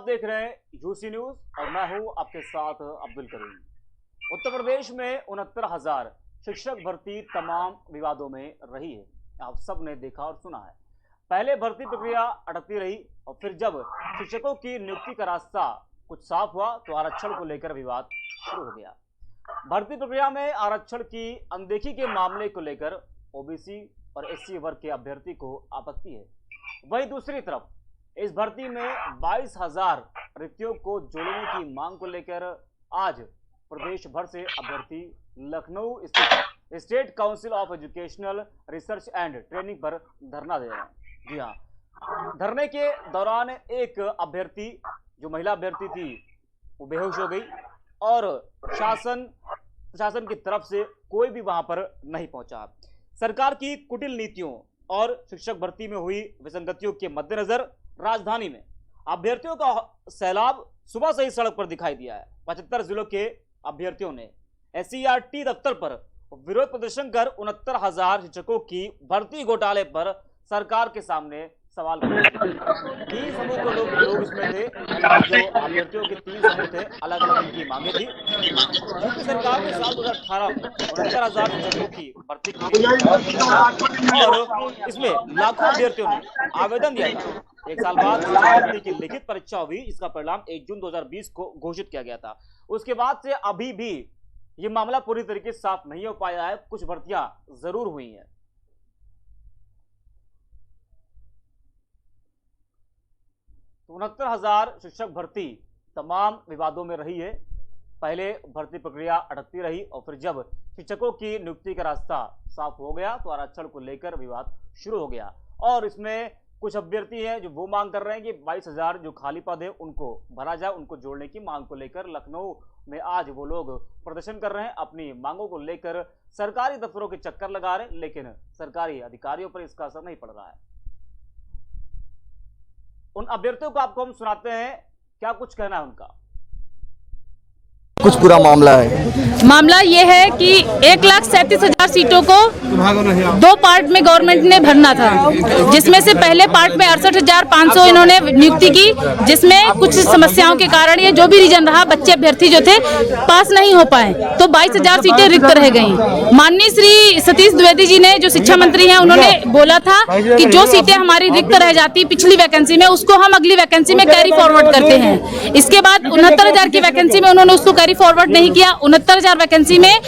देख रहे हैं यूसी न्यूज और मैं हूं आपके साथ अब्दुल करीम। उत्तर प्रदेश में 69,000 शिक्षक भर्ती तमाम विवादों में रही है। आप सब ने देखा और सुना है। पहले भर्ती प्रक्रिया अटकती रही और फिर जब शिक्षकों की नियुक्ति का रास्ता कुछ साफ हुआ तो आरक्षण को लेकर विवाद शुरू हो गया। भर्ती प्रक्रिया में आरक्षण की अनदेखी के मामले को लेकर ओबीसी और एससी वर्ग के अभ्यर्थी को आपत्ति है। वहीं दूसरी तरफ इस भर्ती में 22,000 रिक्तियों को जोड़ने की मांग को लेकर आज प्रदेश भर से अभ्यर्थी लखनऊ स्थित state council of educational research and training पर धरना दे रहे हैं। जी हाँ, धरने के दौरान एक अभ्यर्थी जो महिला अभ्यर्थी थी वो बेहोश हो गई और प्रशासन की तरफ से कोई भी वहां पर नहीं पहुंचा। सरकार की कुटिल नीतियों और शिक्षक भर्ती में हुई विसंगतियों के मद्देनजर राजधानी में अभ्यर्थियों का सैलाब सुबह से ही सड़क पर दिखाई दिया है। 75 जिलों के अभ्यर्थियों ने एससीईआरटी दफ्तर पर विरोध प्रदर्शन कर 69,000 शिक्षकों की भर्ती घोटाले पर सरकार के सामने सवाल किए। 3 समूह के लोग इसमें थे। जो अभ्यर्थियों के 3 समूह थे, अलग अलग उनकी मांगे थी। यूपी सरकार ने साल 2018 में 69,000 शिक्षकों की भर्ती की और इसमें लाखों अभ्यर्थियों ने आवेदन दिया था। 1 साल बाद भर्ती की लिखित परीक्षा हुई। इसका परिणाम 1 जून 2020 को घोषित किया गया था। उसके बाद से अभी भी ये मामला पूरी तरीके से साफ नहीं हो पाया है। कुछ भर्तियां जरूर हुई हैं। तो 69,000 शिक्षक भर्ती तमाम विवादों में रही है। पहले भर्ती प्रक्रिया अटकती रही और फिर जब शिक्षकों की नियुक्ति का रास्ता साफ हो गया तो आरक्षण को लेकर विवाद शुरू हो गया। और इसमें कुछ अभ्यर्थी हैं जो वो मांग कर रहे हैं कि 22,000 जो खाली पद है उनको भरा जाए। उनको जोड़ने की मांग को लेकर लखनऊ में आज वो लोग प्रदर्शन कर रहे हैं। अपनी मांगों को लेकर सरकारी दफ्तरों के चक्कर लगा रहे हैं, लेकिन सरकारी अधिकारियों पर इसका असर नहीं पड़ रहा है। उन अभ्यर्थियों को आपको हम सुनाते हैं क्या कुछ कहना है उनका। कुछ पूरा मामला है। मामला ये है कि 1,37,000 सीटों को 2 पार्ट में गवर्नमेंट ने भरना था, जिसमें से पहले पार्ट में 68,500 इन्होंने नियुक्ति की, जिसमें कुछ समस्याओं के कारण ये जो भी रीजन रहा, बच्चे अभ्यर्थी जो थे पास नहीं हो पाए, तो 22,000 सीटें रिक्त रह गईं। माननीय श्री सतीश द्विवेदी जी ने, जो शिक्षा मंत्री हैं, उन्होंने बोला था कि जो सीटें हमारी रिक्त रह जाती पिछली वैकेंसी में, उसको हम अगली वैकेंसी में कैरी फॉरवर्ड करते हैं। इसके बाद 69,000 की वैकेंसी में उन्होंने उसको फॉरवर्ड नहीं किया। 69,000 वैकेंसी में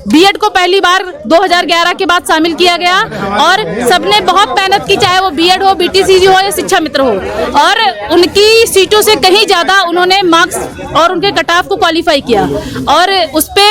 बीएड को पहली बार 2011 के बाद शामिल किया गया और सबने बहुत मेहनत की, चाहे वो बीएड हो, बीटीसी हो या शिक्षा मित्र हो, और उनकी सीटों से कहीं ज्यादा उन्होंने मार्क्स और उनके कट ऑफ को क्वालिफाई किया और उस पे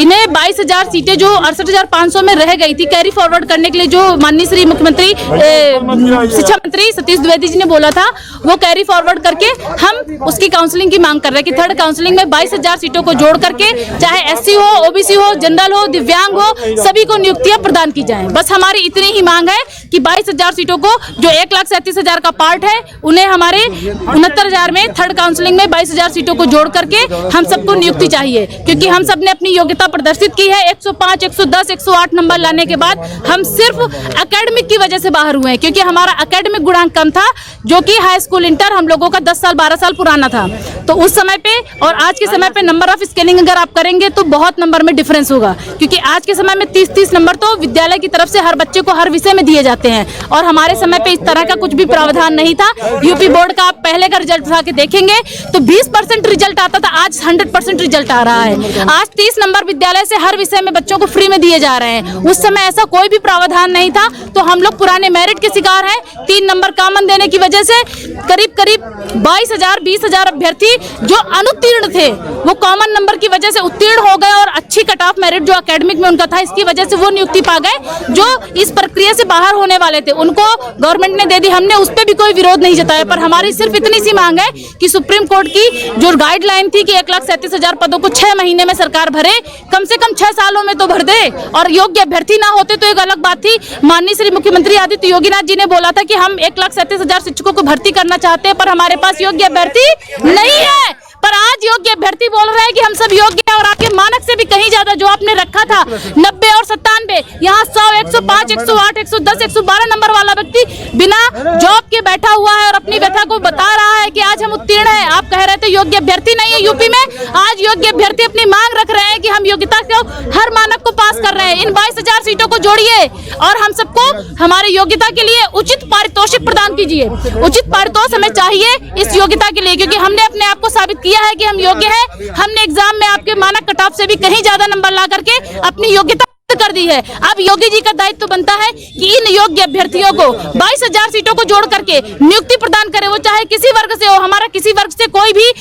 इन्हें 22,000 सीटें जो 68,500 में रह गई थी कैरी फॉरवर्ड करने के लिए, जो माननीय श्री मुख्यमंत्री शिक्षा मंत्री सतीश द्विवेदी जी ने बोला था, वो कैरी फॉरवर्ड करके हम उसकी काउंसलिंग की मांग कर रहे हैं कि थर्ड काउंसलिंग में 22,000 सीटों को जोड़ करके, चाहे एससी हो, ओबीसी हो, जनरल हो, दिव्यांग हो, सभी को नियुक्तियां प्रदान की जाएं। बस हमारी इतनी ही मांग है कि 22,000 सीटों को, जो 1,37,000 का पार्ट है, उन्हें हमारे 69,000 में थर्ड काउंसलिंग में 22,000 सीटों को जोड़ करके हम सबको नियुक्ति चाहिए, क्योंकि हम सब ने अपनी योग्यता प्रदर्शित की है। 105, 110, 108 नंबर लाने के बाद हम सिर्फ एकेडमिक की वजह से बाहर हुए हैं, क्योंकि हमारा एकेडमिक गुणांक कम था, जो कि हाई स्कूल इंटर हम लोगों का 10 साल 12 साल पुराना था। तो उस समय पे और आज के समय पे नंबर ऑफ स्केलिंग अगर आप करेंगे तो बहुत नंबर में डिफरेंस होगा, क्योंकि आज के समय में 30-30 नंबर तो विद्यालय की तरफ से हर बच्चे को हर विषय में दिए जाते हैं, और हमारे समय पे इस तरह का कुछ भी प्रावधान नहीं था। यूपी बोर्ड का आप पहले का रिजल्ट उठा के देखेंगे तो 20% रिजल्ट आता था, आज 100% रिजल्ट आ रहा है। आज 30 नंबर विद्यालय से हर विषय में बच्चों को फ्री में दिए जा रहे हैं। उस समय ऐसा कोई भी प्रावधान नहीं था, तो हम लोग पुराने मेरिट के शिकार हैं। 3 नंबर कॉमन देने की वजह से करीब 22,000-20,000 अभ्यर्थी जो अनुत्तीर्ण थे, वो कॉमन नंबर की वजह से उत्तीर्ण हो गए और अच्छी कट ऑफ मेरिट जो एकेडमिक में उनका था, इसकी वजह से वो नियुक्ति पा गए। जो इस प्रक्रिया से बाहर होने वाले थे उनको गवर्नमेंट ने दे दी। हमने उस पर भी कोई विरोध नहीं जताया, पर हमारी सिर्फ इतनी सी मांग है कि सुप्रीम कोर्ट की जो गाइडलाइन थी कि 1,37,000 पदों को 6 महीने में सरकार भरे, कम से कम 6 सालों में तो भर दे। और योग्य अभ्यर्थी ना होते तो एक अलग बात थी। माननीय श्री मुख्यमंत्री आदित्य योगीनाथ जी ने बोला था कि हम 1,37,000 शिक्षकों को भर्ती करना चाहते हैं, पर हमारे पास योग्य अभ्यर्थी नहीं है। पर आज योग्य अभ्यर्थी बोल रहे हैं कि हम सब योग्य हैं और आपके मानक से भी कहीं ज्यादा जो आपने रखा था 90 और 97, यहाँ 100, 105, 108, 110, 112 नंबर वाला व्यक्ति बिना जॉब के बैठा हुआ है और अपनी व्यथा को बता रहा है कि आज हम उत्तीर्ण हैं। आप कह रहे थे योग्य अभ्यर्थी नहीं है यूपी में, आज योग्य अभ्यर्थी अपनी मांग रख रहे हैं कि हम योग्यता को हर मानक को पास कर रहे हैं। इन 22,000 सीटों को जोड़िए और हम सबको हमारी योग्यता के लिए उचित पारितोषिक प्रदान कीजिए। उचित पारितोष हमें चाहिए इस योग्यता के लिए, क्योंकि हमने अपने आप को साबित किया है कि हम योग्य हैं। हमने एग्जाम में आपके मानक कट ऑफ से भी कहीं ज्यादा नंबर ला करके अपनी योग्यता कर दी है। अब योगी जी का दायित्व बनता है कि इन योग्य अभ्यर्थियों को 22,000 सीटों को जोड़ करके नियुक्ति प्रदान करे, वो चाहे किसी वर्ग से हो। हमारा किसी वर्ग से कोई भी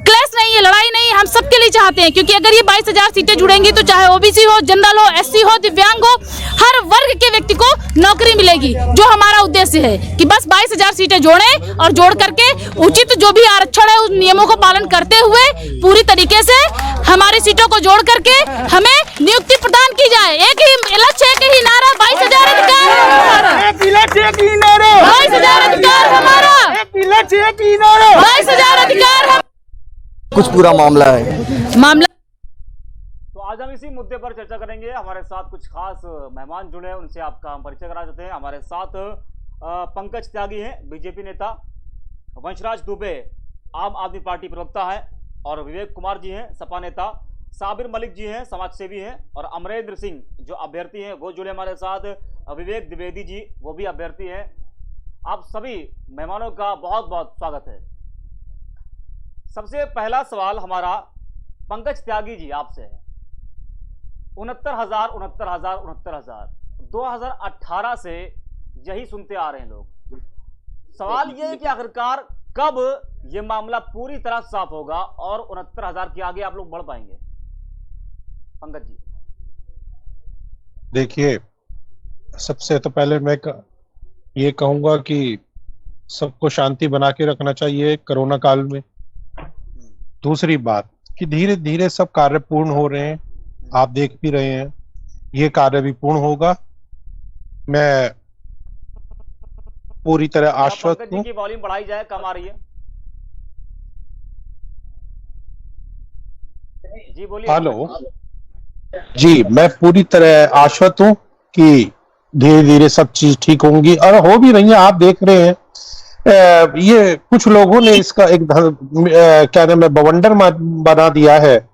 क्लेश नहीं है, लड़ाई नहीं है, हम सबके लिए चाहते हैं, क्योंकि अगर ये 22,000 सीटें जुड़ेंगी तो चाहे ओबीसी हो, जनरल हो, एससी हो, दिव्यांग हो, हर वर्ग के व्यक्ति को नौकरी मिलेगी। जो हमारा उद्देश्य है कि बस 22,000 सीटें जोड़ें और जोड़ करके उचित जो भी आरक्षण है उस नियमों को पालन करते हुए पूरी तरीके से हमारी सीटों को जोड़ करके हमें नियुक्ति प्रदान की जाए। एक ही लक्ष्य, एक ही नारा, 22,000 अधिकार हमारा, 22,000 अधिकार हमारा, 22,000 अधिकार कुछ पूरा मामला है। मामला। तो आज हम इसी मुद्दे पर चर्चा करेंगे। हमारे साथ कुछ खास मेहमान जुड़े हैं, उनसे आपका हम परिचय करा देते हैं। हमारे साथ पंकज त्यागी हैं, बीजेपी नेता, वंशराज दुबे आम आदमी पार्टी प्रवक्ता है, और विवेक कुमार जी हैं, सपा नेता, साबिर मलिक जी हैं, समाज सेवी हैं, और अमरेंद्र सिंह जो अभ्यर्थी हैं वो जुड़े हमारे साथ। विवेक द्विवेदी जी वो भी अभ्यर्थी हैं। आप सभी मेहमानों का बहुत बहुत स्वागत है। सबसे पहला सवाल हमारा पंकज त्यागी जी आपसे है। 69,000, 69,000, 69,000 2018 से यही सुनते आ रहे हैं लोग। सवाल ये है कि आखिरकार कब ये मामला पूरी तरह साफ होगा और 69,000 के आगे आप लोग बढ़ पाएंगे? पंकज जी। देखिए, सबसे तो पहले मैं ये कहूंगा कि सबको शांति बना के रखना चाहिए कोरोना काल में। दूसरी बात कि धीरे धीरे सब कार्य पूर्ण हो रहे हैं, आप देख भी रहे हैं, ये कार्य भी पूर्ण होगा। मैं पूरी तरह आश्वस्त हूं। की वॉल्यूम बढ़ाई जाए, कम आ रही है। जी बोलिए। हेलो जी, मैं पूरी तरह आश्वस्त हूं कि धीरे धीरे सब चीज ठीक होंगी और हो भी रही है। आप देख रहे हैं ये कुछ लोगों ने इसका एक क्या नाम है बवंडर बना दिया है,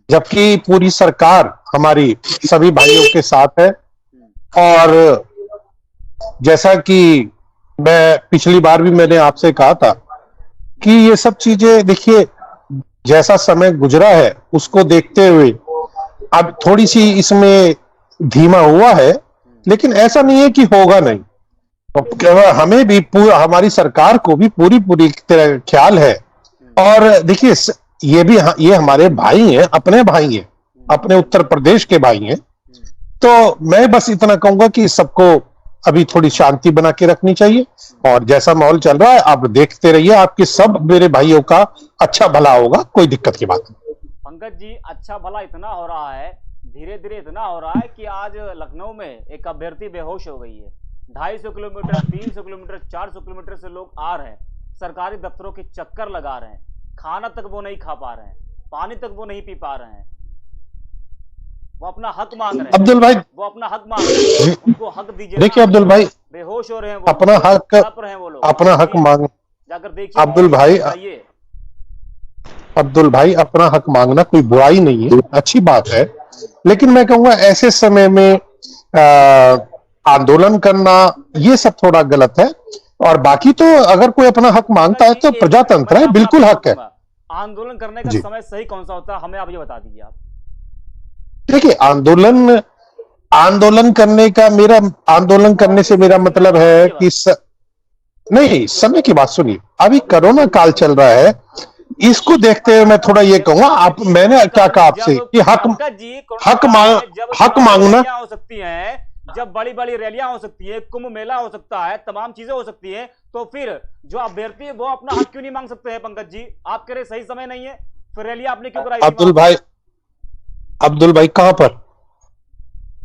जबकि पूरी सरकार हमारी सभी भाइयों के साथ है। और जैसा कि मैं पिछली बार भी मैंने आपसे कहा था कि ये सब चीजें देखिए, जैसा समय गुजरा है उसको देखते हुए अब थोड़ी सी इसमें धीमा हुआ है, लेकिन ऐसा नहीं है कि होगा नहीं। हमें भी हमारी सरकार को भी पूरी तरह ख्याल है। और देखिए, ये हमारे भाई हैं, अपने भाई हैं, अपने उत्तर प्रदेश के भाई हैं। तो मैं बस इतना कहूंगा कि सबको अभी थोड़ी शांति बना के रखनी चाहिए, और जैसा माहौल चल रहा है आप देखते रहिए, आपके सब मेरे भाइयों का अच्छा भला होगा, कोई दिक्कत की बात नहीं। पंकज जी, अच्छा भला इतना हो रहा है, धीरे धीरे इतना हो रहा है कि आज लखनऊ में एक अभ्यर्थी बेहोश हो गई है। 250 किलोमीटर, 300 किलोमीटर, 400 किलोमीटर से लोग आ रहे हैं, सरकारी दफ्तरों के चक्कर लगा रहे हैं, खाना तक वो नहीं खा पा रहे हैं, पानी तक वो नहीं पी पा रहे हैं। वो अपना हक मांग रहे हैं। अब्दुल भाई, वो अपना हक मांग रहे हैं, उनको हक दीजिए। देखिए अब्दुल भाई, बेहोश हो रहे हैं वो, अपना हक, वो लोग अपना हक मांग, जाकर देखिए। अब्दुल भाई, अपना हक मांगना कोई बुराई नहीं है, अच्छी बात है। लेकिन मैं कहूंगा ऐसे समय में आंदोलन करना ये सब थोड़ा गलत है। और बाकी तो अगर कोई अपना हक मांगता है तो प्रजातंत्र है, बिल्कुल हक है। आंदोलन करने का समय सही कौन सा होता है, हमें आप ये बता दीजिए। आप देखिए, आंदोलन करने से मेरा मतलब है कि नहीं, समय की बात सुनिए। अभी कोरोना काल चल रहा है, इसको देखते हुए मैं थोड़ा ये कहूंगा, मैंने क्या कहा आपसे कि हक मांगना हो सकती है, जब बड़ी बड़ी रैलियां हो सकती है, कुंभ मेला हो सकता है, तमाम चीजें हो सकती है, तो फिर जो अभ्यर्थी है वो अपना हक क्यों नहीं मांग सकते हैं? पंकज जी, आप कह रहे सही समय नहीं है, फिर रैली आपने क्यों कराई? अब्दुल भाई कहां पर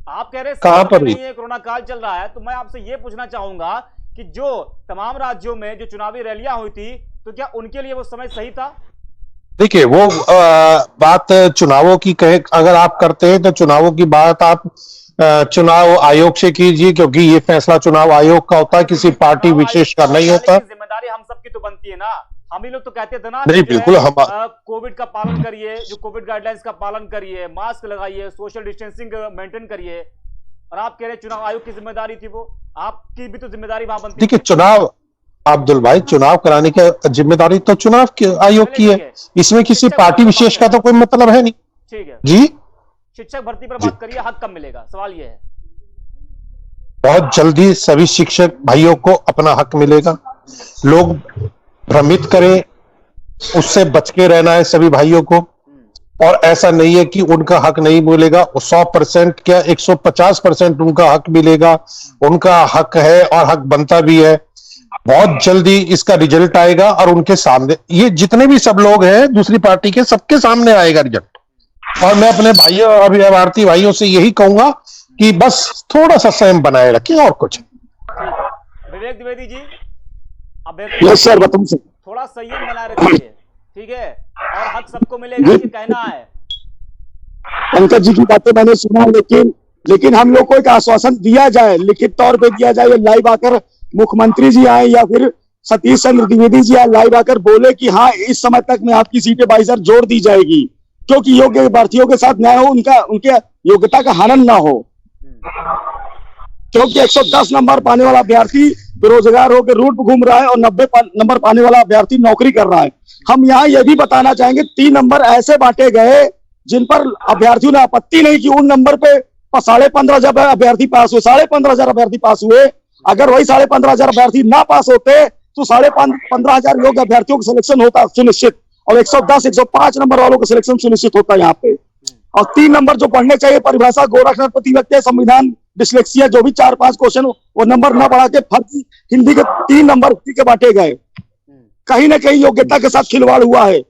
आप कह रहे कहां पर नहीं है, कोरोना काल चल रहा है। तो मैं आपसे ये पूछना चाहूंगा कि जो तमाम राज्यों में जो चुनावी रैलियां हुई थी, तो क्या उनके लिए वो समय सही था? देखिए वो बात चुनावों की कहे अगर आप करते हैं तो चुनावों की बात आप चुनाव आयोग से कीजिए, क्योंकि ये फैसला चुनाव आयोग का होता है, किसी पार्टी विशेष का नहीं होता। जिम्मेदारी हम सबकी तो बनती है ना। हम ही लोग तो कहते थे ना नहीं, बिल्कुल हम कोविड का पालन करिए, जो कोविड गाइडलाइंस का पालन करिए, मास्क लगाइए, सोशल डिस्टेंसिंग मेंटेन करिए, और आप कह रहे चुनाव आयोग की जिम्मेदारी थी, वो आपकी भी तो जिम्मेदारी वहां बनती है। देखिए चुनाव अब्दुल भाई, चुनाव कराने की जिम्मेदारी तो चुनाव आयोग की है, इसमें किसी पार्टी विशेष का तो कोई मतलब है नहीं। ठीक है जी, शिक्षक भर्ती पर बात करिए, हक कब मिलेगा, सवाल ये है। बहुत जल्दी सभी शिक्षक भाइयों को अपना हक मिलेगा। लोग भ्रमित करें, उससे बच के रहना है सभी भाइयों को। और ऐसा नहीं है कि उनका हक नहीं मिलेगा, 100% क्या 150% उनका हक मिलेगा। उनका हक है और हक बनता भी है। बहुत जल्दी इसका रिजल्ट आएगा और उनके सामने ये जितने भी सब लोग हैं दूसरी पार्टी के, सबके सामने आएगा रिजल्ट। और मैं अपने भाइयों अभिभावक भाइयों से यही कहूंगा कि बस थोड़ा सा संयम बनाए रखें और कुछ। विवेक द्विवेदी जी, अब यस सर, बताऊं थोड़ा संयम बनाए रखिए, ठीक है, और हक सबको मिलेगा, ये कहना है। पंकज जी की बातें मैंने सुना, लेकिन हम लोग को एक आश्वासन दिया जाए, लिखित तौर पे दिया जाए, लाइव आकर मुख्यमंत्री जी आए या फिर सतीश चंद्र द्विवेदी जी आए, लाइव आकर बोले कि हाँ इस समय तक में आपकी सीटें 22,000 जोड़ दी जाएगी, क्योंकि योग्य अभ्यर्थियों के साथ न्याय हो, उनके योग्यता का हनन ना हो। क्योंकि 110 नंबर पाने वाला अभ्यर्थी बेरोजगार होकर रूट पर घूम रहा है और 90 नंबर पाने वाला अभ्यर्थी नौकरी कर रहा है। हम यहाँ यह भी बताना चाहेंगे 3 नंबर ऐसे बांटे गए जिन पर अभ्यर्थियों ने आपत्ति नहीं की। उन नंबर पे 15,500 अभ्यर्थी पास हुए, 15,500 अभ्यर्थी पास हुए। अगर वही 15,500 अभ्यर्थी ना पास होते तो 15,500 योग्य अभ्यर्थियों का सिलेक्शन होता सुनिश्चित, और 110, 105 नंबर वालों का सिलेक्शन सुनिश्चित होता है यहाँ पे। और 3 नंबर जो पढ़ने चाहिए, परिभाषा, गोरखनाथ प्रतिव्यक्ति, संविधान, डिस्लेक्सिया, जो भी 4-5 क्वेश्चन वो नंबर ना बढ़ा के फर्जी हिंदी के 3 नंबर के बांटे गए। कहीं ना कहीं योग्यता के साथ खिलवाड़ हुआ है।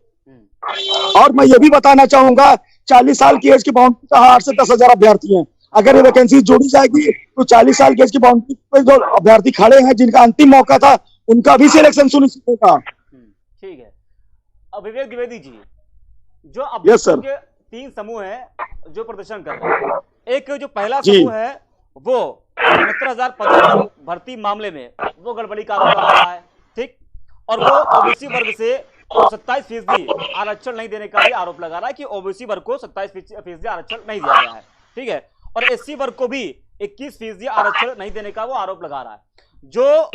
और मैं ये भी बताना चाहूंगा 40 साल की एज की बाउंड्री का 8 से 10,000 अभ्यर्थी हैं। अगर ये वैकेंसी जोड़ी जाएगी तो 40 साल की एज की बाउंड्री पे जो अभ्यर्थी खड़े हैं, जिनका अंतिम मौका था, उनका भी सिलेक्शन सुनिश्चित होगा। ठीक है। अब विवेक द्विवेदी जी, जो यस सर, 3 समूह हैं जो प्रदर्शन कर रहे हैं। एक जो पहला समूह है वो 69,000 पदों भर्ती मामले में वो गड़बड़ी का आरोप लगा रहा है, ठीक, और वो ओबीसी वर्ग से 27% आरक्षण नहीं देने का भी आरोप लगा रहा है कि ओबीसी वर्ग को 27% आरक्षण नहीं दिया गया है, ठीक है, और एससी वर्ग को भी 21% आरक्षण नहीं देने का वो आरोप लगा रहा है। जो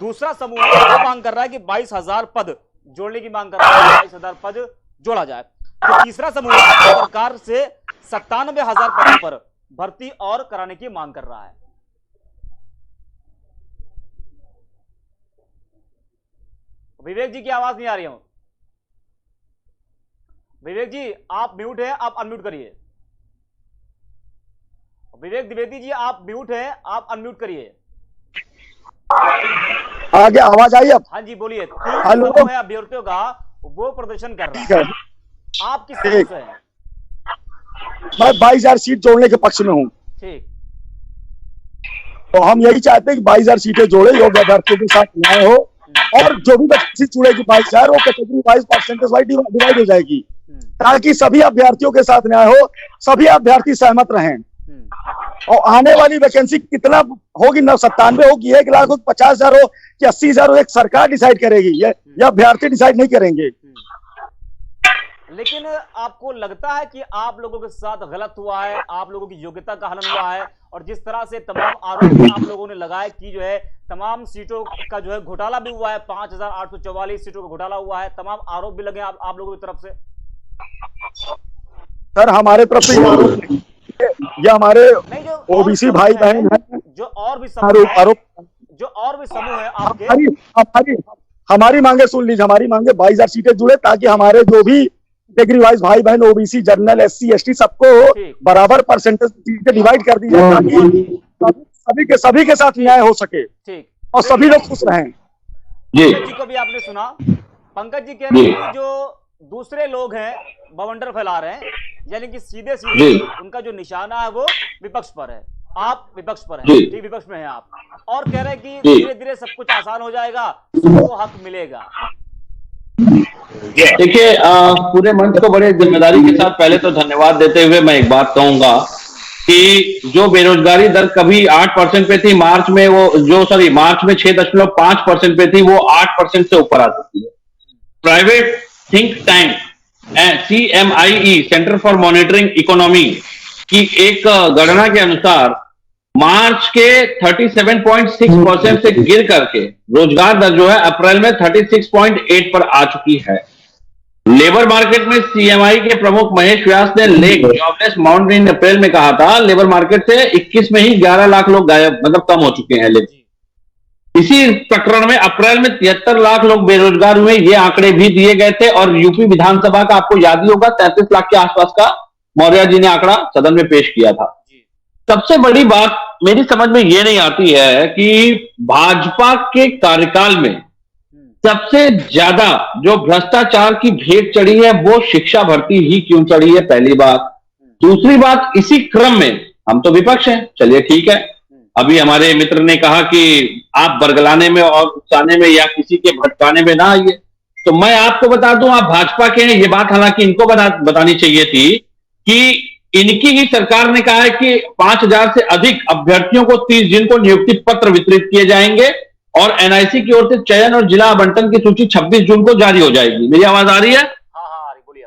दूसरा समूह है वो मांग कर रहा है कि 22,000 पद जोड़ने की मांग कर रहा है, 22,000 पद जोड़ा जाए। तो तीसरा समूह सरकार से 97,000 पदों पर भर्ती और कराने की मांग कर रहा है। विवेक जी की आवाज नहीं आ रही हूं। विवेक जी आप म्यूट है, आप अनम्यूट करिए। विवेक द्विवेदी जी आप म्यूट है, आप अनम्यूट करिए। आगे आवाज आई अब? हाँ जी बोलिए। 3 समूह है अभ्यर्थियों का, वो प्रदर्शन कर रहा है, आप किस तरह से हैं? मैं 22,000 सीट जोड़ने के पक्ष में हूँ। ठीक, तो हम यही चाहते हैं कि 22,000 सीटें जोड़े, योग्य अभ्यर्थियों के साथ न्याय हो, और जो भी वैकेंसी जुड़ेगी 22,000 वो category wise, percentage wise divide हो जाएगी, ताकि सभी अभ्यर्थियों के साथ न्याय हो, सभी अभ्यर्थी सहमत रहें। और आने वाली वैकेंसी कितना होगी, 97 होगी, 1 लाख हो, 50,000 हो कि 80,000 हो, एक सरकार डिसाइड करेगी, यह अभ्यर्थी डिसाइड नहीं करेंगे। लेकिन आपको लगता है कि आप लोगों के साथ गलत हुआ है, आप लोगों की योग्यता का हनन हुआ है, और जिस तरह से तमाम आरोप आप लोगों ने लगाए कि जो है तमाम सीटों का जो है घोटाला भी हुआ है, 5,844 सीटों का घोटाला हुआ है, तमाम आरोप भी लगे आप लोगों की तरफ से? सर हमारे तरफ से ये हमारे ओबीसी भाई बहन हैं, जो और भी समूह है आपके। हमारी मांगे सुन लीजिए, हमारी मांगे 22,000 सीटें जुड़े, ताकि हमारे जो भी कैटेगरी वाइज भाई बहन, ओबीसी, जनरल, एससी, एसटी, सबको बराबर परसेंटेज सीटें डिवाइड कर दी जाए, ताकि सभी के साथ न्याय हो सके, ठीक, और सभी लोग खुश रहें। पंकज जी को भी आपने सुना, पंकज जी कह रहे हैं कि जो दूसरे लोग हैं बवंडर फैला रहे हैं, यानी कि सीधे उनका जो निशाना है वो विपक्ष पर है, आप विपक्ष पर हैं, ठीक, विपक्ष में हैं आप, और कह रहे हैं कि धीरे धीरे सब कुछ आसान हो जाएगा, सबको हक मिलेगा। देखिए, पूरे मंच को बड़े जिम्मेदारी के साथ पहले तो धन्यवाद देते हुए मैं एक बात कहूंगा कि जो बेरोजगारी दर कभी 8% पे थी, मार्च में 6.5% पे थी, वो 8% से ऊपर आ चुकी है। Private think tank CMIE, centre for monitoring economy की एक गणना के अनुसार मार्च के 37.6% से गिर करके रोजगार दर जो है अप्रैल में 36.8 पर आ चुकी है। लेबर मार्केट में CMI के प्रमुख महेश व्यास ने जॉबलेस मॉनिटरिंग अप्रैल में कहा था, लेबर मार्केट से 21 में ही 11 लाख लोग गायब, मतलब कम हो चुके हैं। लेकिन इसी प्रकरण में अप्रैल में 73 लाख लोग बेरोजगार हुए, ये आंकड़े भी दिए गए थे। और यूपी विधानसभा का आपको याद ही होगा, 33 लाख के आसपास का मौर्य जी ने आंकड़ा सदन में पेश किया था। सबसे बड़ी बात मेरी समझ में यह नहीं आती है कि भाजपा के कार्यकाल में सबसे ज्यादा जो भ्रष्टाचार की भेंट चढ़ी है वो शिक्षा भर्ती ही क्यों चढ़ी है, पहली बात। दूसरी बात, इसी क्रम में हम तो विपक्ष हैं, चलिए ठीक है, अभी हमारे मित्र ने कहा कि आप बरगलाने में और उकसाने में या किसी के भटकाने में ना आइए, तो मैं आपको बता दूं, आप भाजपा के हैं, ये बात हालांकि इनको बतानी चाहिए थी कि इनकी ही सरकार ने कहा है कि 5000 से अधिक अभ्यर्थियों को 30 जून को नियुक्ति पत्र वितरित किए जाएंगे और NIC की ओर से चयन और जिला आवंटन की सूची 26 जून को जारी हो जाएगी। मेरी आवाज आ रही है? हाँ, बोलिए।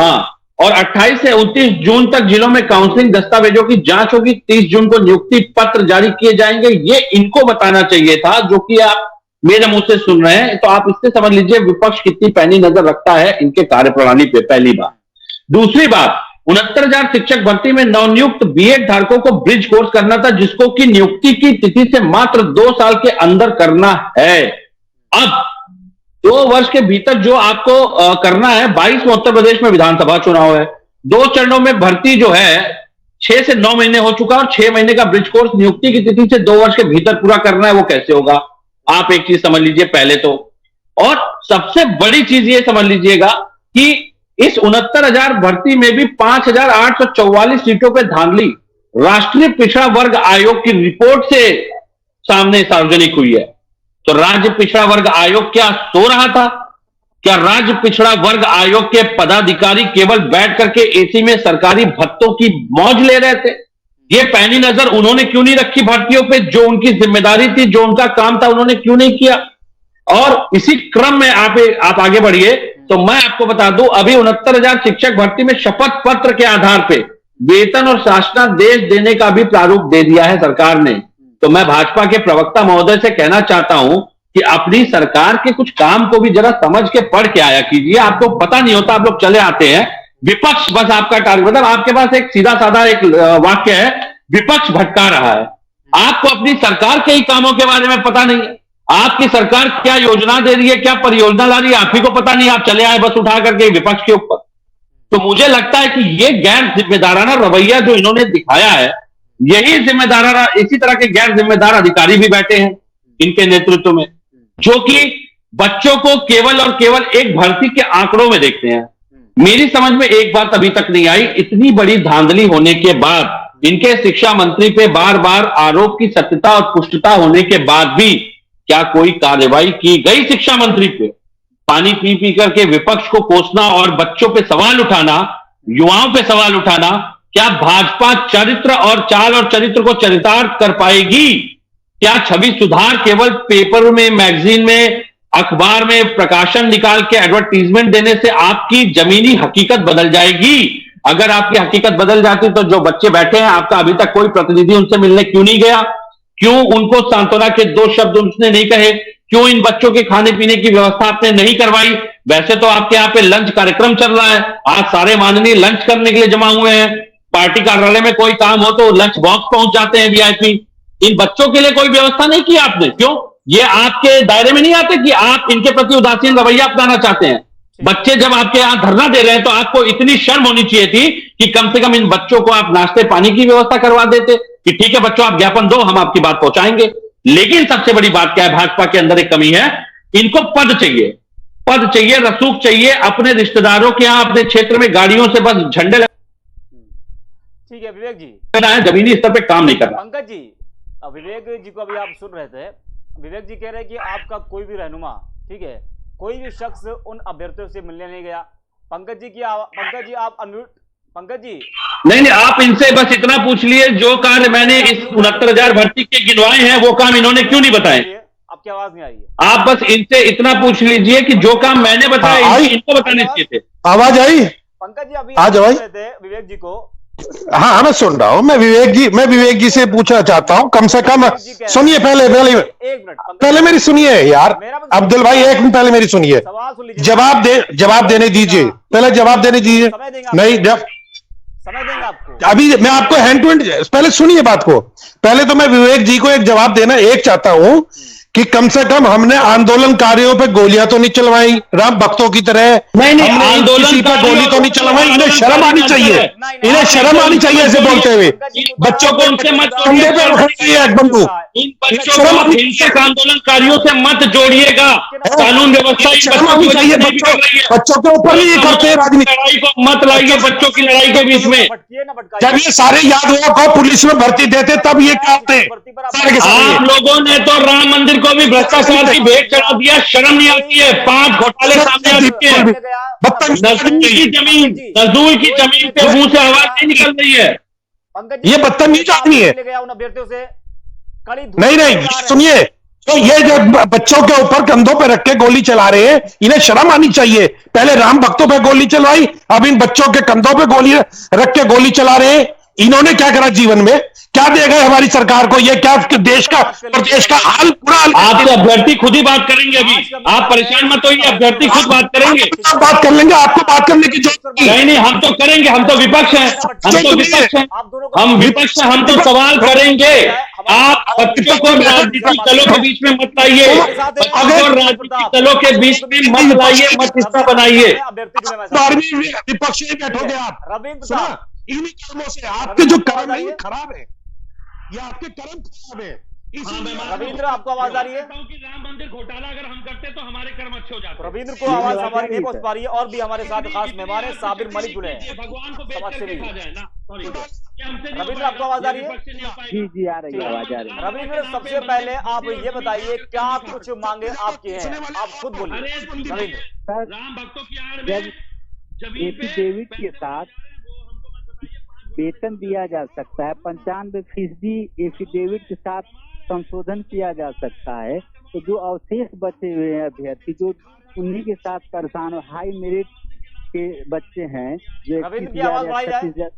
हाँ, और 28 से 29 जून तक जिलों में काउंसलिंग दस्तावेजों की जांच होगी, 30 जून को नियुक्ति पत्र जारी किए जाएंगे। ये इनको बताना चाहिए था, जो कि आप मेरे मुंह से सुन रहे हैं। तो आप इससे समझ लीजिए विपक्ष कितनी पैनी नजर रखता है इनके कार्यप्रणाली पे, पहली बात। दूसरी बात, 69,000 शिक्षक भर्ती में नवनियुक्त BEd धारकों को ब्रिज कोर्स करना था, जिसको कि नियुक्ति की तिथि से मात्र 2 साल के अंदर करना है। अब 2 वर्ष के भीतर जो आपको करना है, 22 में उत्तर प्रदेश में विधानसभा चुनाव है, 2 चरणों में भर्ती जो है 6 से 9 महीने हो चुका और 6 महीने का ब्रिज कोर्स नियुक्ति की तिथि से 2 वर्ष के भीतर पूरा करना है, वो कैसे होगा? आप एक चीज समझ लीजिए पहले तो। और सबसे बड़ी चीज ये समझ लीजिएगा कि इस 69,000 भर्ती में भी 5,844 सीटों पे धांधली राष्ट्रीय पिछड़ा वर्ग आयोग की रिपोर्ट से सामने सार्वजनिक हुई है। तो राज्य पिछड़ा वर्ग आयोग क्या सो रहा था? क्या राज्य पिछड़ा वर्ग आयोग के पदाधिकारी केवल बैठ करके AC में सरकारी भत्तों की मौज ले रहे थे? ये पैनी नजर उन्होंने क्यों नहीं रखी भर्तियों पे? जो उनकी जिम्मेदारी थी, जो उनका काम था, उन्होंने क्यों नहीं किया? और इसी क्रम में आप आगे बढ़िए तो मैं आपको बता दूं, अभी 69,000 शिक्षक भर्ती में शपथ पत्र के आधार पे वेतन और शासनादेश देने का भी प्रारूप दे दिया है सरकार ने। तो मैं भाजपा के प्रवक्ता महोदय से कहना चाहता हूं कि अपनी सरकार के कुछ काम को भी जरा समझ के पढ़ के आया कीजिए। आपको पता नहीं होता, आप लोग चले आते हैं, विपक्ष बस आपका टारगेट, मतलब आपके पास एक सीधा साधा एक वाक्य है, विपक्ष भटका रहा है। आपको अपनी सरकार के ही कामों के बारे में पता नहीं है, आपकी सरकार क्या योजना दे रही है, क्या परियोजना ला रही है, आप ही को पता नहीं, आप चले आए बस उठा करके विपक्ष के ऊपर। तो मुझे लगता है कि ये गैर जिम्मेदाराना रवैया जो इन्होंने दिखाया है, यही जिम्मेदाराना, इसी तरह के गैर जिम्मेदार अधिकारी भी बैठे हैं इनके नेतृत्व में, जो कि बच्चों को केवल और केवल एक भर्ती के आंकड़ों में देखते हैं। मेरी समझ में एक बात अभी तक नहीं आई, इतनी बड़ी धांधली होने के बाद, इनके शिक्षा मंत्री पे बार बार आरोप की सत्यता और पुष्टता होने के बाद भी क्या कोई कार्रवाई की गई शिक्षा मंत्री पे? पानी पी पी करके विपक्ष को कोसना और बच्चों पे सवाल उठाना, युवाओं पे सवाल उठाना, क्या भाजपा चरित्र और चाल और चरित्र को चरितार्थ कर पाएगी? क्या छवि सुधार केवल पेपर में, मैगजीन में, अखबार में प्रकाशन निकाल के एडवर्टीजमेंट देने से आपकी जमीनी हकीकत बदल जाएगी? अगर आपकी हकीकत बदल जाती तो जो बच्चे बैठे हैं, आपका अभी तक कोई प्रतिनिधि उनसे मिलने क्यों नहीं गया? क्यों उनको सांत्वना के 2 शब्द उसने नहीं कहे? क्यों इन बच्चों के खाने पीने की व्यवस्था आपने नहीं करवाई? वैसे तो आपके यहाँ पे लंच कार्यक्रम चल रहा है, आज सारे माननीय लंच करने के लिए जमा हुए हैं, पार्टी कार्यालय में कोई काम हो तो लंच बॉक्स पहुंच जाते हैं VIP। इन बच्चों के लिए कोई व्यवस्था नहीं की आपने, क्यों? ये आपके दायरे में नहीं आते कि आप इनके प्रति उदासीन रवैया अपनाना चाहते हैं? बच्चे जब आपके यहां धरना दे रहे हैं तो आपको इतनी शर्म होनी चाहिए थी कि कम से कम इन बच्चों को आप नाश्ते पानी की व्यवस्था करवा देते कि ठीक है बच्चों, आप ज्ञापन दो, हम आपकी बात पहुंचाएंगे। लेकिन सबसे बड़ी बात क्या है, भाजपा के अंदर एक कमी है, इनको पद चाहिए, पद चाहिए, रसूख चाहिए, अपने रिश्तेदारों के यहां, अपने क्षेत्र में गाड़ियों से बस झंडे ठीक है विवेक जी, जमीनी स्तर पे काम नहीं करना। पंकज जी, विवेक जी को अभी आप सुन रहे थे, विवेक जी कह रहे हैं कि आपका कोई भी रहनुमा, ठीक है, कोई भी शख्स उन अभ्यर्थियों से मिलने नहीं गया। पंकज जी आप अनम्यूट। पंकज जी नहीं, आप इनसे बस इतना पूछ लिए, जो कार्य मैंने इस 69,000 भर्ती के गिनवाए हैं वो काम इन्होंने क्यों नहीं बताए। आपकी आवाज नहीं आ रही है। आप बस इनसे इतना पूछ लीजिए कि जो काम मैंने बताया इनको बताने चाहिए थे। आवाज आई? पंकज जी अभी आज भाई थे विवेक जी को। हाँ, मैं सुन रहा हूँ। मैं विवेक जी से पूछना चाहता हूँ, कम से कम सुनिए। पहले एक मिनट पहले मेरी सुनिए यार, अब्दुल भाई, एक मिनट पहले मेरी सुनिए। जवाब देने दीजिए, पहले जवाब देने दीजिए। नहीं, जब समय देंगे आपको। अभी मैं आपको हैंड टू हैंड, पहले सुनिए बात को। पहले तो मैं विवेक जी को एक जवाब देना चाहता हूं कि कम से कम हमने आंदोलनकारियों पे गोलियां तो नहीं चलवाई राम भक्तों की तरह। नहीं, हमने किसी पर गोली तो नहीं चलवाई। इन्हें शर्म आनी चाहिए, इन्हें शर्म आनी चाहिए ऐसे बोलते हुए। बच्चों को उनसे मत कंधे पे रखिए एक बंदूक। हिंसक आंदोलनकारियों से मत जोड़िएगा। कानून व्यवस्था शर्म आनी चाहिए। बच्चों के ऊपर ही ये करते हैं राजनीति। लड़ाई को मत लाइए बच्चों की लड़ाई के बीच में। जब ये सारे यादवों को पुलिस में भर्ती देते तब ये करते। आप लोगों ने तो राम मंदिर को भी भ्रष्टाचार की भेंट चढ़ा दिया। शर्म नहीं आती है? 5 घोटाले सामने आ चुके हैं। नजदूर की जमीन पे मुंह से आवाज नहीं निकल रही है। ये बदतमीज आदमी है। उन अभ्यर्थियों से नहीं, सुनिए, तो ये जो बच्चों के ऊपर कंधों पे रख के गोली चला रहे हैं, इन्हें शर्म आनी चाहिए। पहले राम भक्तों पे गोली चलवाई, अब इन बच्चों के कंधों पे गोली रख के गोली चला रहे हैं। इन्होंने क्या करा जीवन में? क्या देगा हमारी सरकार को? ये क्या देश का हाल पूरा। आप अभ्यर्थी खुद ही बात करेंगे। अभी आप परेशान मत होइए, अभ्यर्थी खुद बात करेंगे। बात कर लेंगे, आपको बात करने की जरूरत नहीं, हम तो करेंगे। हम तो विपक्ष हैं, हम विपक्ष हैं, हम तो सवाल करेंगे। आप बच्चों को राजनीतिक दलों के बीच में मत लाइए, राजनीतिक दलों के बीच में मत लाइए, मत हिस्सा बनाइए। विपक्ष में बैठोगे आप। इन्हीं कर्मों से आपके जो कर्म है खराब है, ये आपके कर्म खराब है। रविंद्र आपको आवाज आ रही है? राम मंदिर घोटाला अगर हम करते तो हमारे कर्म अच्छे हो जाते। रविंद्र को आवाज हमारी नहीं पहुंच पा रही है। और भी हमारे साथ खास मेहमान है, साबिर मलिक जुड़े हैं। भगवान को समाज से रविंद्र रविंद्र आपको आवाज आ रही है? जी आ रही है, आवाज आ रही है। रविंद्र सबसे पहले आप ये बताइए क्या कुछ मांगे आपकी हैं, आप खुद बोलिए। रविंद्र राम भक्तों की आड़ में एफिडेविट के साथ वेतन दिया जा सकता है, 95% एफिडेविट के साथ संशोधन किया जा सकता है। तो जो अवशेष बचे हुए हैं अभ्यर्थी, जो उन्हीं के साथ परेशान हाई मेरिट के बच्चे हैं, जो 21,000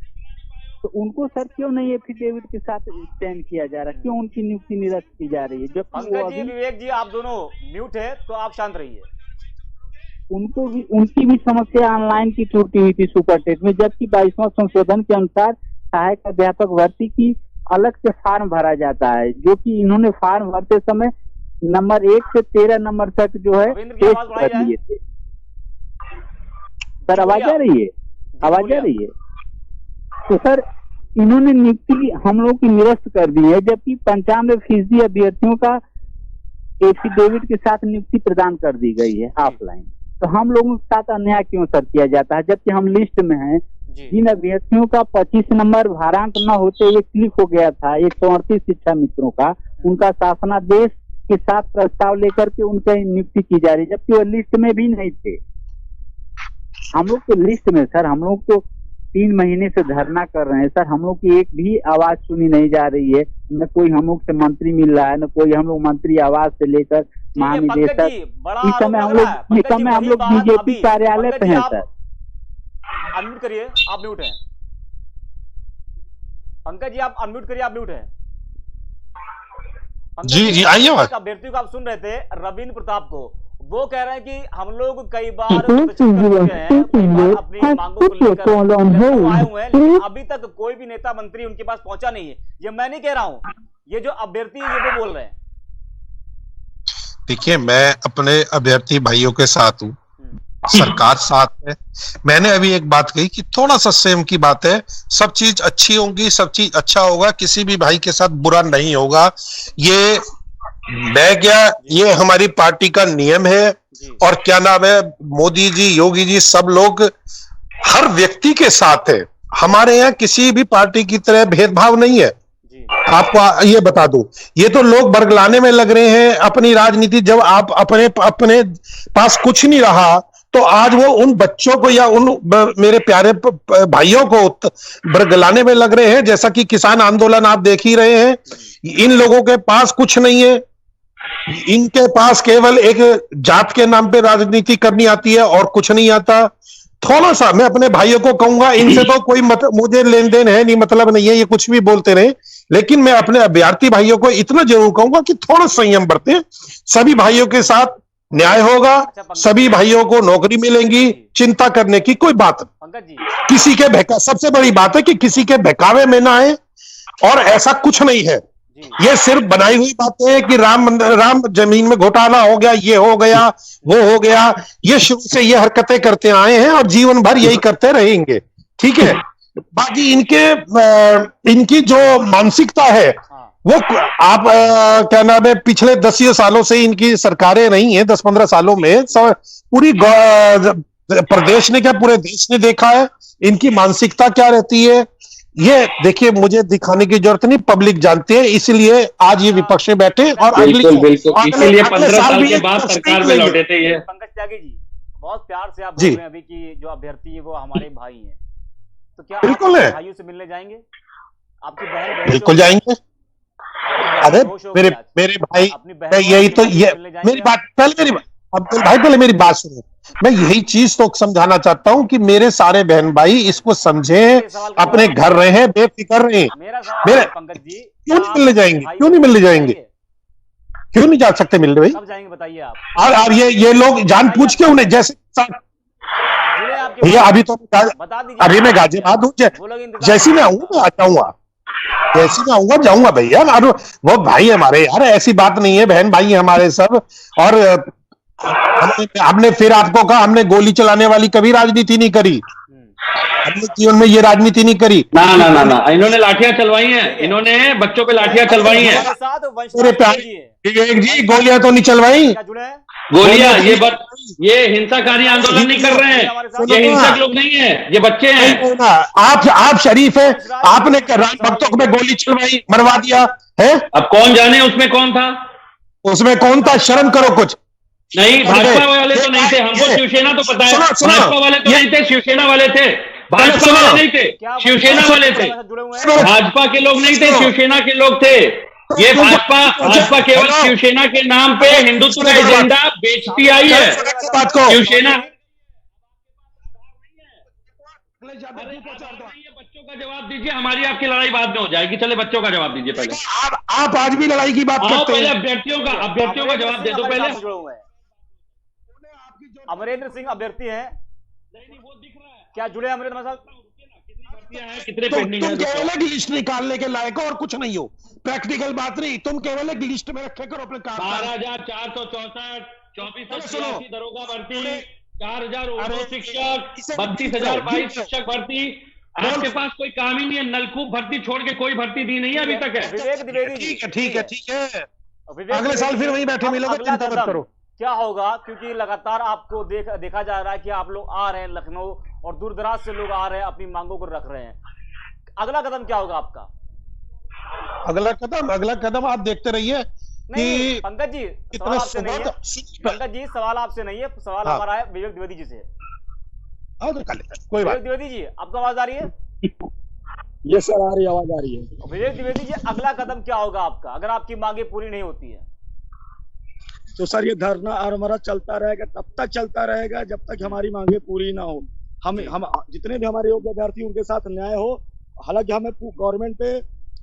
तो उनको सर क्यों नहीं एफिडेविट के साथ स्टैंड किया जा रहा है? क्यों उनकी नियुक्ति निरस्त की जा रही है? जब पंकज जी, विवेक जी, आप दोनों म्यूट है तो आप शांत रहिए। उनकी भी समस्या ऑनलाइन की टूटी हुई थी सुपर टेट में, जबकि 22वां संशोधन के अनुसार सहायक अध्यापक भर्ती की अलग से फार्म भरा जाता है, जो कि इन्होंने फार्म भरते समय नंबर 1 से 13 नंबर तक जो है टेस्ट कर लिए थे। सर आवाज आ रही है? आवाज आ रही है? तो सर इन्होंने नियुक्ति हम लोग की निरस्त कर दी है, जबकि 95% अभ्यर्थियों का एफिडेविट के साथ नियुक्ति प्रदान कर दी गई है ऑफलाइन। तो हम लोगों के साथ अन्याय क्यों सर किया जाता है? जबकि हम लिस्ट में हैं, जिन अभ्यर्थियों का 25 नंबर भारांक न होते हुए क्लिक हो गया था 138 शिक्षा मित्रों का, उनका शासनादेश के साथ प्रस्ताव लेकर के उनका नियुक्ति की जा रही है, जबकि वो लिस्ट में भी नहीं थे। हम लोग तो लिस्ट में सर, हम लोग तो 3 महीने से धरना कर रहे हैं सर, हम लोग की एक भी आवाज सुनी नहीं जा रही है। न कोई हम लोग से मंत्री मिल रहा है, न कोई हम लोग मंत्री आवाज से लेकर महानिदेशक। इस समय हम लोग बीजेपी कार्यालय पे हैं सर। अनम्यूट करिए, आप म्यूट हैं। पंकज जी आप अनम्यूट करिए, आप म्यूट हैं। जी आइए। अभ्यर्थी को आप सुन रहे थे, रविंद्र प्रताप को, वो कह रहे हैं कि हम लोग कई बार अपनी मांगों को लेकर आए हुए हैं, लेकिन अभी तक कोई भी नेता मंत्री उनके पास पहुंचा नहीं है। ये मैं नहीं कह रहा हूं, ये जो अभ्यर्थी है ये वो बोल रहे हैं। देखिए, मैं अपने अभ्यर्थी भाइयों के साथ हूँ, सरकार साथ है। मैंने अभी एक बात कही कि थोड़ा सा सेम की बात है, सब चीज अच्छी होगी, सब चीज अच्छा होगा, किसी भी भाई के साथ बुरा नहीं होगा। ये मैं क्या, ये हमारी पार्टी का नियम है। और क्या नाम है, मोदी जी, योगी जी, सब लोग हर व्यक्ति के साथ है। हमारे यहाँ किसी भी पार्टी की तरह भेदभाव नहीं है। आपको ये बता दूं, ये तो लोग बरगलाने में लग रहे हैं अपनी राजनीति। जब आप अपने अपने पास कुछ नहीं रहा तो आज वो उन बच्चों को या उन मेरे प्यारे भाइयों को बरगलाने में लग रहे हैं। जैसा कि किसान आंदोलन आप देख ही रहे हैं, इन लोगों के पास कुछ नहीं है, इनके पास केवल एक जात के नाम पे राजनीति करनी आती है और कुछ नहीं आता। थोड़ा सा मैं अपने भाइयों को कहूंगा, इनसे तो कोई मुझे लेन देन है नहीं, मतलब नहीं है, ये कुछ भी बोलते रहे, लेकिन मैं अपने अभ्यर्थी भाइयों को इतना जरूर कहूंगा कि थोड़ा संयम बरतें। सभी भाइयों के साथ न्याय होगा, सभी भाइयों को नौकरी मिलेंगी, चिंता करने की कोई बात नहीं। किसी के सबसे बड़ी बात है कि किसी के बहकावे में ना आए, और ऐसा कुछ नहीं है। ये सिर्फ बनाई हुई बातें हैं कि राम जमीन में घोटाला हो गया, ये हो गया, वो हो गया। ये शुरू से ये हरकतें करते आए हैं और जीवन भर यही करते रहेंगे, ठीक है। बाकी इनकी जो मानसिकता है वो आप क्या नाम है, पिछले 10 सालों से इनकी सरकारें नहीं है, 10-15 सालों में पूरी प्रदेश ने क्या पूरे देश ने देखा है इनकी मानसिकता क्या रहती है। ये देखिए, मुझे दिखाने की जरूरत नहीं, पब्लिक जानती है, इसलिए आज ये विपक्ष में बैठे और बिल्कुल इसीलिए 15 साल के बाद सरकार में लौटे थे। ये पंकज त्यागी जी, बहुत प्यार से आप बोल रहे हैं अभी कि जो अभ्यर्थी है वो हमारे भाई हैं, तो क्या बिल्कुल है, भाइयों से मिलने जाएंगे? आपकी बहन बिल्कुल जाएंगे। अरे मेरे भाई, यही तो ये मेरी बात, पहले मेरी बात सुनो। मैं यही चीज तो समझाना चाहता हूं कि मेरे सारे बहन भाई इसको समझें, अपने घर रहे, बेफिक्र रहे। मेरे पंकज जी क्यों नहीं मिलने जाएंगे, क्यों नहीं मिलने जाएंगे, क्यों नहीं जा सकते मिलने भाई? कब जाएंगे बताइए आप। और ये लोग जान पूछ के उन्हें जैसे भैया अभी तो अभी मैं गाजियाबाद हूँ, जैसी मैं आऊंगा मैं आ जाऊंगा, जैसी मैं आऊंगा जाऊंगा भैया। और वो भाई हमारे, यार ऐसी बात नहीं है, बहन भाई हमारे सब। और हमने फिर आपको कहा, हमने गोली चलाने वाली कभी राजनीति नहीं करी, हमने जीवन में ये राजनीति नहीं करी। ना ना ना ना, इन्होंने लाठियां चलवाई हैं, इन्होंने बच्चों पे लाठियां चलवाई हैं। मेरे प्यारे जी, गोलियां तो नहीं चलवाई, गोलियां ये हिंसाकारी आंदोलन नहीं कर रहे हैं, ये हिंसक लोग नहीं है, ये बच्चे हैं। आप शरीफ है, आपने राम भक्तों में गोली चलवाई, मरवा दिया है। अब कौन जाने उसमें कौन था, उसमें कौन था, शर्म करो कुछ। नहीं, भाजपा वाले तो नहीं थे, हमको शिवसेना तो पता है। भाजपा वाले तो नहीं थे, शिवसेना वाले थे। भाजपा वाले नहीं थे, शिवसेना वाले थे। भाजपा के लोग नहीं थे, शिवसेना के लोग थे। ये भाजपा केवल शिवसेना के नाम पे हिंदुत्व का एजेंडा बेचती आई है। शिवसेना बच्चों का जवाब दीजिए, हमारी आपकी लड़ाई बाद में हो जाएगी। चले बच्चों का जवाब दीजिए पहले। आप आज भी लड़ाई की बात करते हैं, पहले अभ्यर्थियों का जवाब दे दो पहले। अमरेंद्र सिंह अभ्यर्थी है, वो दिख रहा है क्या जुड़े अमरेंद्र साहब? कितने पेंडिंग है? तुम केवल एक लिस्ट निकालने के लायक हो और कुछ नहीं हो, प्रैक्टिकल बात नहीं, तुम केवल एक लिस्ट में रखे करो अपने काम। 12,464, 24,080 दरोगा भर्ती, 4,000 उर्दू शिक्षक, 32,022 शिक्षक भर्ती। आपके पास कोई काम ही नहीं है, नलकूप भर्ती छोड़ के कोई भर्ती दी नहीं है अभी तक है। विवेक द्विवेदी जी, ठीक है, अगले साल फिर वहीं बैठे मिलोगे, चिंता मत करो। क्या होगा, क्योंकि लगातार आपको देखा जा रहा है कि आप लोग आ रहे हैं लखनऊ और दूर दराज से लोग आ रहे हैं, अपनी मांगों को रख रहे हैं। अगला कदम क्या होगा आपका? अगला कदम आप देखते रहिए। नहीं पंकज जी, सवाल आपसे नहीं है, पंकज जी सवाल आपसे नहीं है, सवाल हमारा है विवेक द्विवेदी जी से। कोई बात। द्विवेदी जी, आपको आवाज आ रही है? ये सर आ रही आवाज आ रही है। विवेक द्विवेदी जी, अगला कदम क्या होगा आपका अगर आपकी मांगे पूरी नहीं होती है? तो सर ये धरना और हमारा चलता रहेगा, तब तक चलता रहेगा जब तक हमारी मांगे पूरी ना हो। हम जितने भी हमारे योग्य अभ्यर्थी उनके साथ न्याय हो। हालांकि हमें गवर्नमेंट पे,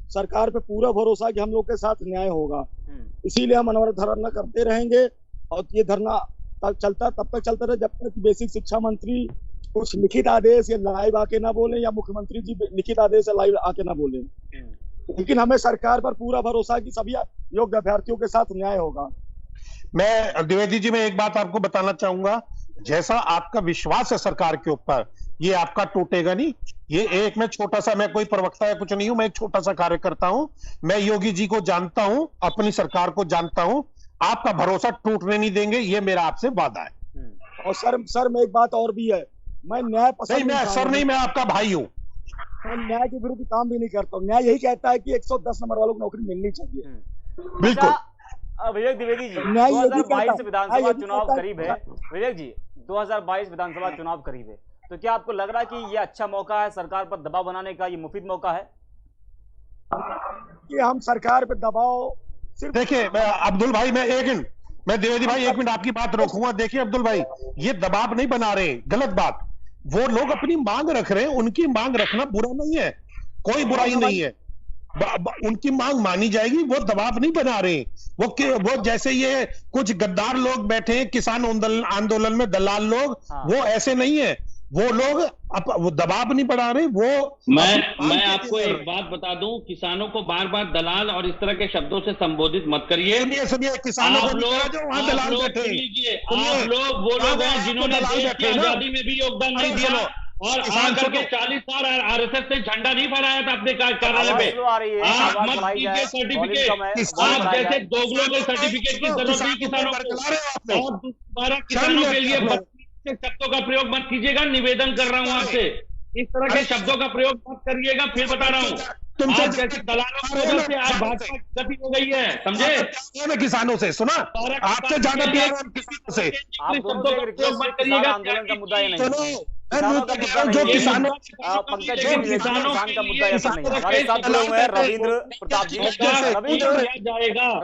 सरकार पे पूरा भरोसा है कि हम लोग के साथ न्याय होगा, इसीलिए हम हमारा धरना करते रहेंगे। और ये धरना तब तक चलता रहे जब तक बेसिक शिक्षा मंत्री कुछ लिखित आदेश या लाइव आके ना बोले, या मुख्यमंत्री जी लिखित आदेश या लाइव आके ना बोले। लेकिन हमें सरकार पर पूरा भरोसा है कि सभी योग्य अभ्यर्थियों के साथ न्याय होगा। मैं द्विवेदी जी, मैं एक बात आपको बताना चाहूंगा, जैसा आपका विश्वास है सरकार के ऊपर, ये आपका टूटेगा नहीं। ये एक मैं छोटा सा, मैं कोई प्रवक्ता या कुछ नहीं हूं, मैं एक छोटा सा कार्यकर्ता हूं। मैं योगी जी को जानता हूं, अपनी सरकार को जानता हूं, आपका भरोसा टूटने नहीं देंगे, ये मेरा आपसे वादा है। और सर मैं एक बात और भी है, मैं न्याय पसंद नहीं, मैं सर नहीं, मैं आपका भाई हूं। मैं न्याय के विरुद्ध काम भी नहीं करता हूँ। न्याय यही कहता है कि 110 नंबर वालों को नौकरी मिलनी चाहिए। बिल्कुल। विवेक द्विवेदी जी, न्याय ये भी 2022 कहता है, विधानसभा चुनाव करीब है। विवेक जी, 2022 विधानसभा चुनाव करीब है, तो क्या आपको लग रहा है कि ये अच्छा मौका है सरकार पर दबाव बनाने का, ये मुफीद मौका है कि हम सरकार पे दबाव सिर्फ देखिए अब्दुल भाई, मैं द्विवेदी भाई 1 मिनट आपकी बात रोकूंगा। देखिए अब्दुल भाई, ये दबाव नहीं बना रहे, गलत बात। वो लोग अपनी मांग रख रहे हैं, उनकी मांग रखना बुरा नहीं है, कोई बुराई नहीं है। उनकी मांग मानी जाएगी, वो दबाव नहीं बना रहे। वो जैसे ये कुछ गद्दार लोग बैठे हैं किसान आंदोलन में, दलाल लोग, वो ऐसे नहीं है। वो लोग वो दबाव नहीं बढ़ा रहे। वो मैं आपको एक बात बता दूं, किसानों को बार बार दलाल और इस तरह के शब्दों से संबोधित मत करिए। सुनिए किसानों को जो वहां दलाल बैठे आप लोग वो लोग हैं जिन्होंने देश की आजादी में भी योगदान नहीं दिया और आकर के 40 साल आरएसएस से झंडा नहीं फहराया था अपने कार्यालय पे। आप मत कीजिए सर्टिफिकेट, आप जैसे दोगलों के सर्टिफिकेट की जरूरत नहीं किसानों को। और दोबारा किसानों के लिए शब्दों का प्रयोग मत कीजिएगा, निवेदन कर रहा हूं आपसे। इस तरह के शब्दों का प्रयोग मत करिएगा, फिर बता रहा हूं। आप जैसे दलालों की वजह से आज भाजपा गति हो गई है, समझे? मैं किसानों से सुना, आपसे ज्यादा प्यार किसानों से। शब्दों का प्रयोग मत करिएगा। आंदोलन का मुद्दा ये नहीं चलो जो किसानों पंकज जी, किसान का मुद्दा ऐसा नहीं है। हमारे साथ जुड़े हुए हैं रविंद्र प्रताप जी।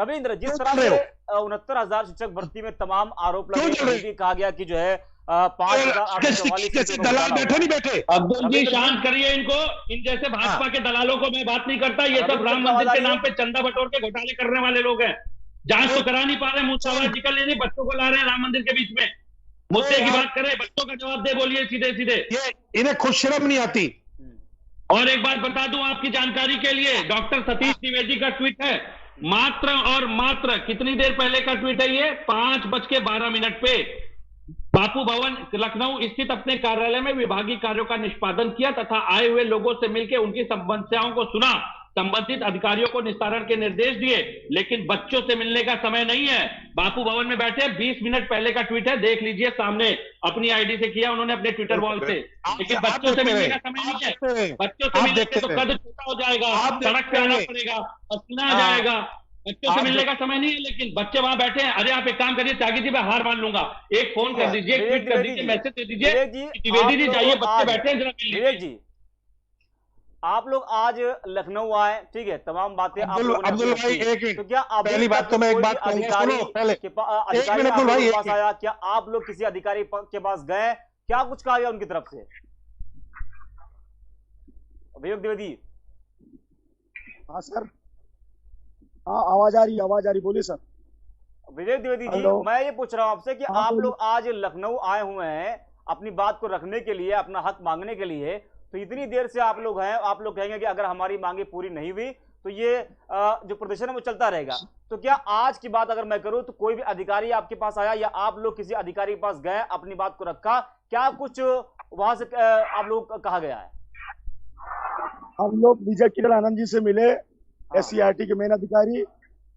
रविंद्र, जिस तरह से 69,000 शिक्षक भर्ती में तमाम आरोप लगे, कहा गया कि जो है 5,844 दलाल बैठे नहीं बैठे। अब्दुल जी शांत करिए इनको, इन जैसे भाजपा के दलालों को मैं बात नहीं करता। ये सब राम मंदिर के नाम पे चंदा बटोर के घोटाले करने वाले लोग हैं। जांच तो करा नहीं पा रहे, मुंह लेने बच्चों को ला रहे हैं राम मंदिर के बीच में। मुद्दे की बात करें, बच्चों का जवाब दे, बोलिए सीधे सीधे। ये इन्हें खुद शर्म नहीं आती। और एक बात बता दूं आपकी जानकारी के लिए, डॉक्टर सतीश द्विवेदी का ट्वीट है, मात्र और मात्र कितनी देर पहले का ट्वीट है ये, 5:12 पे बापू भवन लखनऊ स्थित अपने कार्यालय में विभागीय कार्यों का निष्पादन किया तथा आए हुए लोगों से मिलकर उनकी समस्याओं को सुना, संबंधित अधिकारियों को निस्तारण के निर्देश दिए, लेकिन बच्चों से मिलने का समय नहीं है। बापू भवन में बैठे 20 मिनट पहले का ट्वीट है, देख लीजिए सामने, अपनी आईडी से किया उन्होंने, अपने ट्विटर वॉल से। लेकिन बच्चों से मिलने का समय नहीं है। बच्चों से मिलने से तो कद छोटा हो जाएगा, सड़क पे आना पड़ेगा, पसीना आ जाएगा। बच्चों से मिलने का समय नहीं है, लेकिन बच्चे वहां बैठे हैं। अरे आप एक काम करिए, त्यागी जी मैं हार मान लूंगा, एक फोन कर दीजिए, ट्वीट कर दीजिए, मैसेज दे दीजिए, द्विवेदी जी जाइए, बच्चे बैठे हैं, जरा मिल लीजिए। आप लोग आज लखनऊ आए, ठीक है, तमाम बातें अब्दुल भाई एक तो क्या पहली बात तो मैं एक बात अधिकारी पहले के पास आया, क्या आप लोग किसी अधिकारी के पास गए, क्या कुछ कहा गया उनकी तरफ से? विवेक द्विवेदी। हाँ सर, हाँ आवाज आ रही, बोलिए सर। विवेक द्विवेदी जी, मैं ये पूछ रहा हूं आपसे कि आप लोग आज लखनऊ आए हुए हैं अपनी बात को रखने के लिए, अपना हक मांगने के लिए, तो इतनी देर से आप लोग हैं, आप लोग कहेंगे कि अगर हमारी मांगे पूरी नहीं हुई तो ये जो प्रदर्शन है वो चलता रहेगा। तो क्या आज की बात अगर मैं करूं तो कोई भी अधिकारी आपके पास आया या आप लोग किसी अधिकारी के पास गए, अपनी बात को रखा, क्या कुछ वहां से आप लोग कहा गया है? हम लोग विजय किरण आनंद जी से मिले, SCRT के मेन अधिकारी।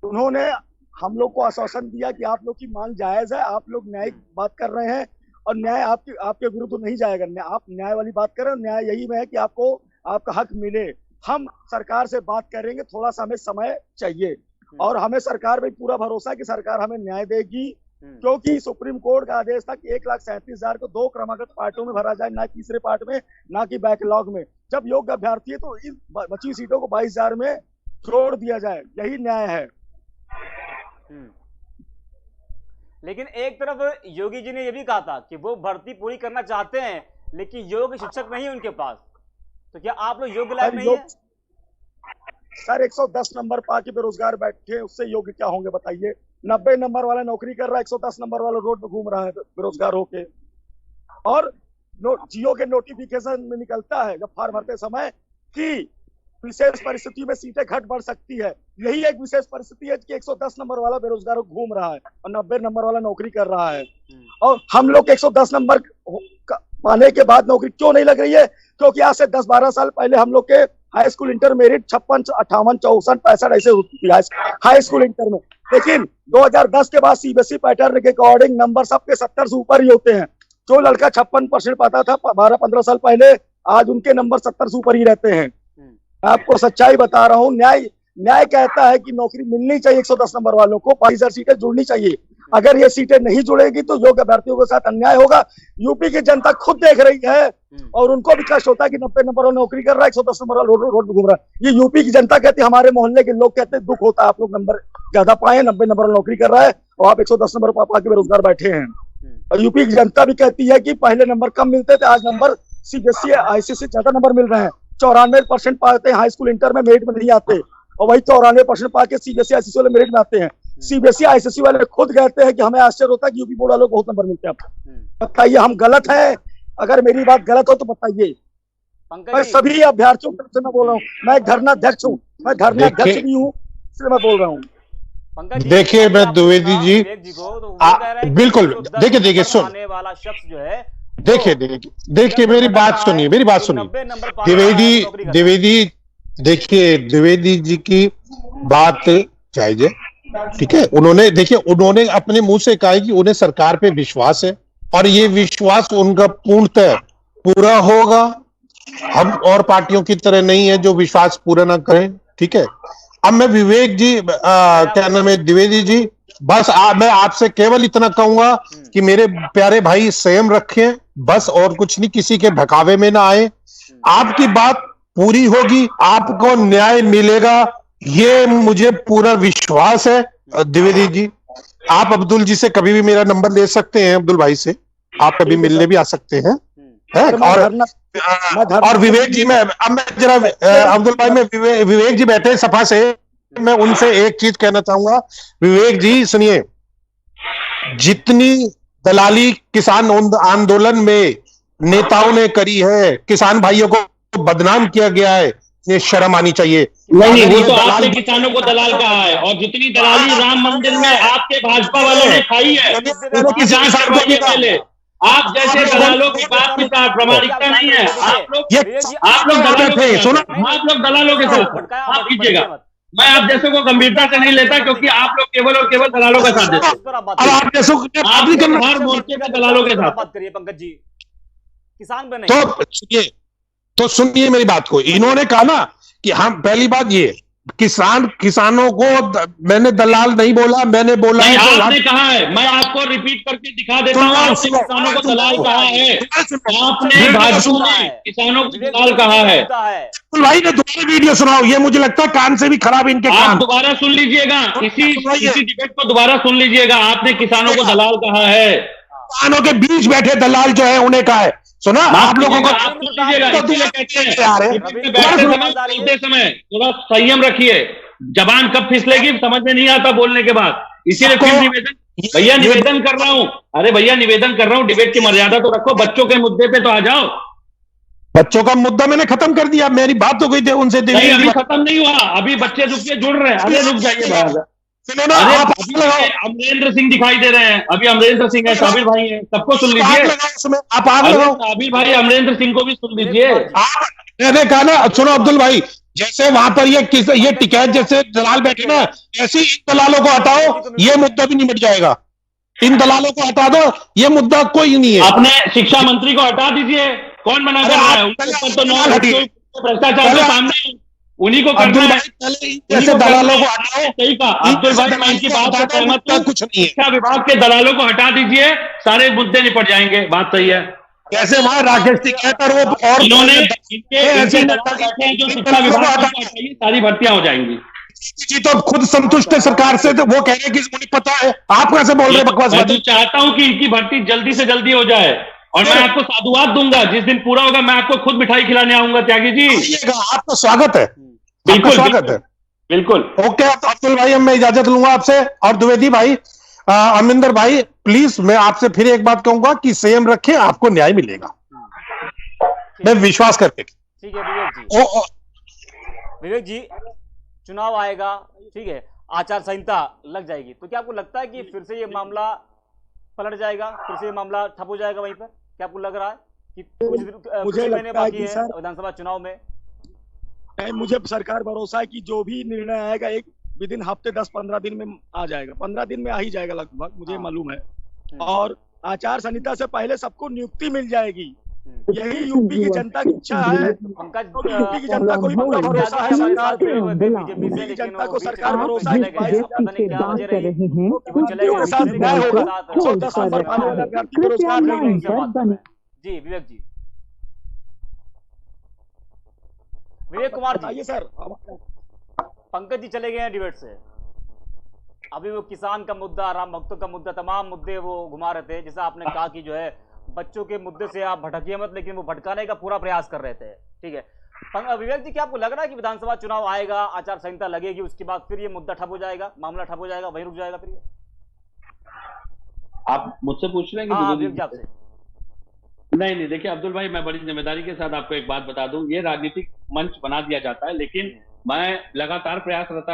उन्होंने हम लोग को आश्वासन दिया कि आप लोग की मांग जायज है, आप लोग न्यायिक बात कर रहे हैं और न्याय आपके विरुद्ध नहीं जाएगा। आप न्याय वाली बात कर रहे हो, न्याय यही में है कि आपको आपका हक मिले। हम सरकार से बात करेंगे, थोड़ा सा हमें समय चाहिए और हमें सरकार पे पूरा भरोसा है कि सरकार हमें न्याय देगी, क्योंकि सुप्रीम कोर्ट का आदेश था कि 1,37,000 को 2 क्रमागत पार्टों में भरा जाए, ना तीसरे पार्ट में, ना कि बैकलॉग में। जब योग्य अभ्यर्थी है तो इन बची सीटों को 22,000 में छोड़ दिया जाए, यही न्याय है। लेकिन एक तरफ योगी जी ने यह भी कहा था कि वो भर्ती पूरी करना चाहते हैं, लेकिन योग्य शिक्षक नहीं है उनके पास, तो क्या आप लोग योग्य लायक नहीं है? सर 110 नंबर पाके बेरोजगार बैठे, उससे योग्य क्या होंगे बताइए? 90 नंबर वाला नौकरी कर रहा है, 110 नंबर वाला रोड पे घूम रहा है बेरोजगार होके। और जियो के नोटिफिकेशन में निकलता है जब फॉर्म भरते समय कि विशेष परिस्थिति में सीटें घट बढ़ सकती है। यही एक विशेष परिस्थिति है कि 110 नंबर वाला बेरोजगार घूम रहा है और 90 नंबर वाला नौकरी कर रहा है। और हम लोग 110 नंबर पाने के बाद नौकरी क्यों नहीं लग रही है? क्योंकि आज से 10-12 साल पहले हम लोग के हाई स्कूल इंटरमीडिएट 56, 58, 64, 65 ऐसे होती है हाई स्कूल इंटर में। लेकिन 2010 के बाद CBSE पैटर्न के अकॉर्डिंग नंबर सबके 70 से ऊपर ही होते हैं। जो लड़का 56% पाता था 12-15 साल पहले, आज उनके नंबर 70 से ऊपर ही रहते हैं। मैं आपको सच्चाई बता रहा हूँ। न्याय कहता है कि नौकरी मिलनी चाहिए 110 नंबर वालों को, 52 सीटें जुड़नी चाहिए। अगर ये सीटें नहीं जुड़ेगी तो योग्य अभ्यर्थियों के साथ अन्याय होगा। यूपी की जनता खुद देख रही है और उनको भी कष्ट होता है कि 90 नंबर वाला नौकरी कर रहा है, 110 नंबर वाला रोड पे घूम रहा है। ये यूपी की जनता कहती है, हमारे मोहल्ले के लोग कहते हैं दुख होता है आप लोग नंबर ज्यादा पाए, 90 नंबर वाला नौकरी कर रहा है और आप 110 नंबर पा के बेरोजगार बैठे हैं। और यूपी की जनता भी कहती है कि पहले नंबर कम मिलते थे, आज नंबर सीबीएसई आईसीएसई ज्यादा नंबर मिल रहे हैं। 94% पाते हैं हाई स्कूल इंटर में, मेरिट में नहीं आते, और वही 94% पाके सीबीएसई आईसीएसई वाले मेरिट में आते हैं। सीबीएसई आईसीएसई वाले खुद कहते हैं कि हमें आश्चर्य होता है कि यूपी बोर्ड वालों को बहुत नंबर मिलते हैं। बताइए हम गलत है? अगर मेरी बात गलत हो तो बताइए। मैं सभी अभ्यर्थियों की तरफ से मैं बोल रहा हूँ, मैं धरना अध्यक्ष हूँ, मैं धरना अध्यक्ष भी हूँ, इसलिए मैं बोल रहा हूँ। देखिए मैं द्विवेदी जी बिल्कुल देखिए सुन वाला शख्स जो है, देखिए मेरी बात सुनिए द्विवेदी देखिए द्विवेदी जी की बात जायज है, ठीक है। उन्होंने अपने मुंह से कहा है कि उन्हें सरकार पे विश्वास है और ये विश्वास उनका पूर्णतः पूरा होगा। हम और पार्टियों की तरह नहीं है जो विश्वास पूरा ना करें, ठीक है। अब मैं विवेक जी क्या नाम है द्विवेदी जी, बस मैं आपसे केवल इतना कहूंगा कि मेरे प्यारे भाई संयम रखें बस, और कुछ नहीं, किसी के भकावे में ना आए। आपकी बात पूरी होगी, आपको न्याय मिलेगा, ये मुझे पूरा विश्वास है। द्विवेदी जी, आप अब्दुल जी से कभी भी मेरा नंबर ले सकते हैं, अब्दुल भाई से आप कभी मिलने भी आ सकते हैं, और विवेक जी मैं जरा अब्दुल भाई में विवेक जी बैठे सफा से, मैं उनसे एक चीज कहना चाहूंगा। विवेक जी सुनिए, जितनी दलाली किसान आंदोलन में नेताओं ने करी है, किसान भाइयों को बदनाम किया गया है, ये शर्म आनी चाहिए। नहीं, वो तो आपने किसानों को दलाल कहा है, और जितनी दलाली राम मंदिर में आपके भाजपा वालों ने खाई है, आप जैसे दलालों की बात की प्रामाणिकता नहीं है। आप लोग दलालों के साथ आप कीजिएगा। मैं आप जैसे को गंभीरता से नहीं लेता, क्योंकि आप लोग केवल और केवल दलालों का साथ देते हैं। आप जैसे हर मोर्चे पे दलालों के साथ बात करिए पंकज जी, किसान बने तो सुनिए मेरी बात को। इन्होंने कहा ना कि हम, पहली बात ये, किसानों को मैंने दलाल नहीं बोला, मैंने बोला नहीं, आपने कहा है। मैं आपको रिपीट करके दिखा देता हूँ, आपने किसानों को दलाल कहा है, आपने भाजपा ने किसानों को दलाल कहा है। भाई ने दोबारा वीडियो सुनाओ, ये मुझे लगता है कान से भी खराब इनके कान। आप दोबारा सुन लीजिएगा, इसी डिबेट को दोबारा सुन लीजिएगा। आपने किसानों को दलाल कहा है, किसानों के बीच बैठे दलाल जो है उन्हें कहा है। सुना आप लोगों को, बोलते समय थोड़ा संयम रखिए, जबान कब फिसलेगी समझ में नहीं आता बोलने के बाद। इसीलिए फिर निवेदन कर रहा हूँ, अरे भैया निवेदन कर रहा हूँ, डिबेट की मर्यादा तो रखो, बच्चों के मुद्दे पे तो आ जाओ। बच्चों का मुद्दा मैंने खत्म कर दिया, मेरी बात तो गई थी उनसे। अभी खत्म नहीं हुआ, अभी बच्चे जुड़ रहे हैं। अरे रुक जाइए, अमरेंद्र सिंह दिखाई दे रहे हैं, अभी अमरेंद्र सिंह है, साबिर भाई है, सबको सुन लीजिए। आप आगे साबिर भाई अमरेंद्र सिंह को भी सुन लीजिए। मैंने कहा ना, सुनो अब्दुल भाई, जैसे वहां पर ये टिकैत जैसे दलाल बैठे ना, ऐसे इन दलालों को हटाओ, ये मुद्दा भी नहीं मिट जाएगा। इन दलालों को हटा दो, ये मुद्दा कोई नहीं है। अपने शिक्षा मंत्री को हटा दीजिए, कौन मना कर रहा है? भ्रष्टाचार के सामने उन्हीं को करना है। जैसे दलालों को हटाओ, सही कहा अब्दुल भाई, मैं इनकी बात से सहमत हूं। कुछ नहीं है, शिक्षा विभाग के दलालों को हटा दीजिए, सारे मुद्दे निपट जाएंगे। बात सही है। जैसे वहां राकेश टिकैत और इन्होंने ऐसे जो शिक्षा विभाग सारी भर्तियां हो जाएंगी। जी तो खुद संतुष्ट है सरकार से, तो वो कह रहे हैं कि मुझे पता है। आप कैसे बोल रहे हैं बकवास? मैं तो चाहता हूं कि इनकी भर्ती जल्दी से जल्दी हो जाए, और मैं आपको साधुवाद दूंगा। जिस दिन पूरा होगा मैं आपको खुद मिठाई खिलाने आऊंगा। त्यागी जी आपका स्वागत है, बिल्कुल स्वागत है, बिल्कुल। ओके अब्दुल भाई, मैं इजाजत लूंगा आपसे। और द्विवेदी भाई, अमरिंदर भाई, प्लीज मैं आपसे फिर एक बात कहूंगा कि संयम रखें, आपको न्याय मिलेगा, मैं विश्वास करके। ठीक है विवेक जी, विवेक जी, चुनाव आएगा, ठीक है, आचार संहिता लग जाएगी, तो क्या आपको लगता है कि फिर से ये मामला पलट जाएगा, फिर से ये मामला ठप हो जाएगा वहीं पर? क्या आपको लग रहा है कि कुछ महीने बाकी है विधानसभा चुनाव में? मुझे सरकार भरोसा है कि जो भी निर्णय आएगा एक विद इन हफ्ते 10-15 दिन में आ जाएगा, 15 दिन में आ ही जाएगा लगभग, मुझे मालूम है। और आचार संहिता से पहले सबको नियुक्ति मिल जाएगी, यही यूपी की जनता की इच्छा है। पंकज यूपी की जनता को भी पूरा भरोसा है सरकार पे। यूपी की जनता को सरकार भरोसा है कि 22,000 के साथ न्याय होगा। 14 नंबर पाने वाले अभ्यर्थी बेरोजगार नहीं होंगे। जी विवेक जी, विवेक कुमार जी, बताइए सर। पंकज जी चले गए हैं डिबेट से। अभी वो किसान का मुद्दा, राम भक्तों का मुद्दा, तमाम मुद्दे वो घुमा रहे थे। जैसा आपने कहा कि जो है बच्चों के मुद्दे से आप भटकिए मत, लेकिन वो भटकाने का पूरा प्रयास कर रहे थे। ठीक है विवेक जी, क्या आपको लग रहा है कि विधानसभा चुनाव आएगा, आचार संहिता लगेगी, उसके बाद फिर ये मुद्दा ठप हो जाएगा, मामला ठप हो जाएगा, वहीं रुक जाएगा फिर ये? आप मुझसे पूछ रहे हैं कि हाँ विवेक जी आपसे। नहीं, देखिए अब्दुल भाई, मैं बड़ी जिम्मेदारी के साथ आपको एक बात बता दूं, ये राजनीतिक मंच बना दिया जाता है, लेकिन मैं लगातार प्रयासरत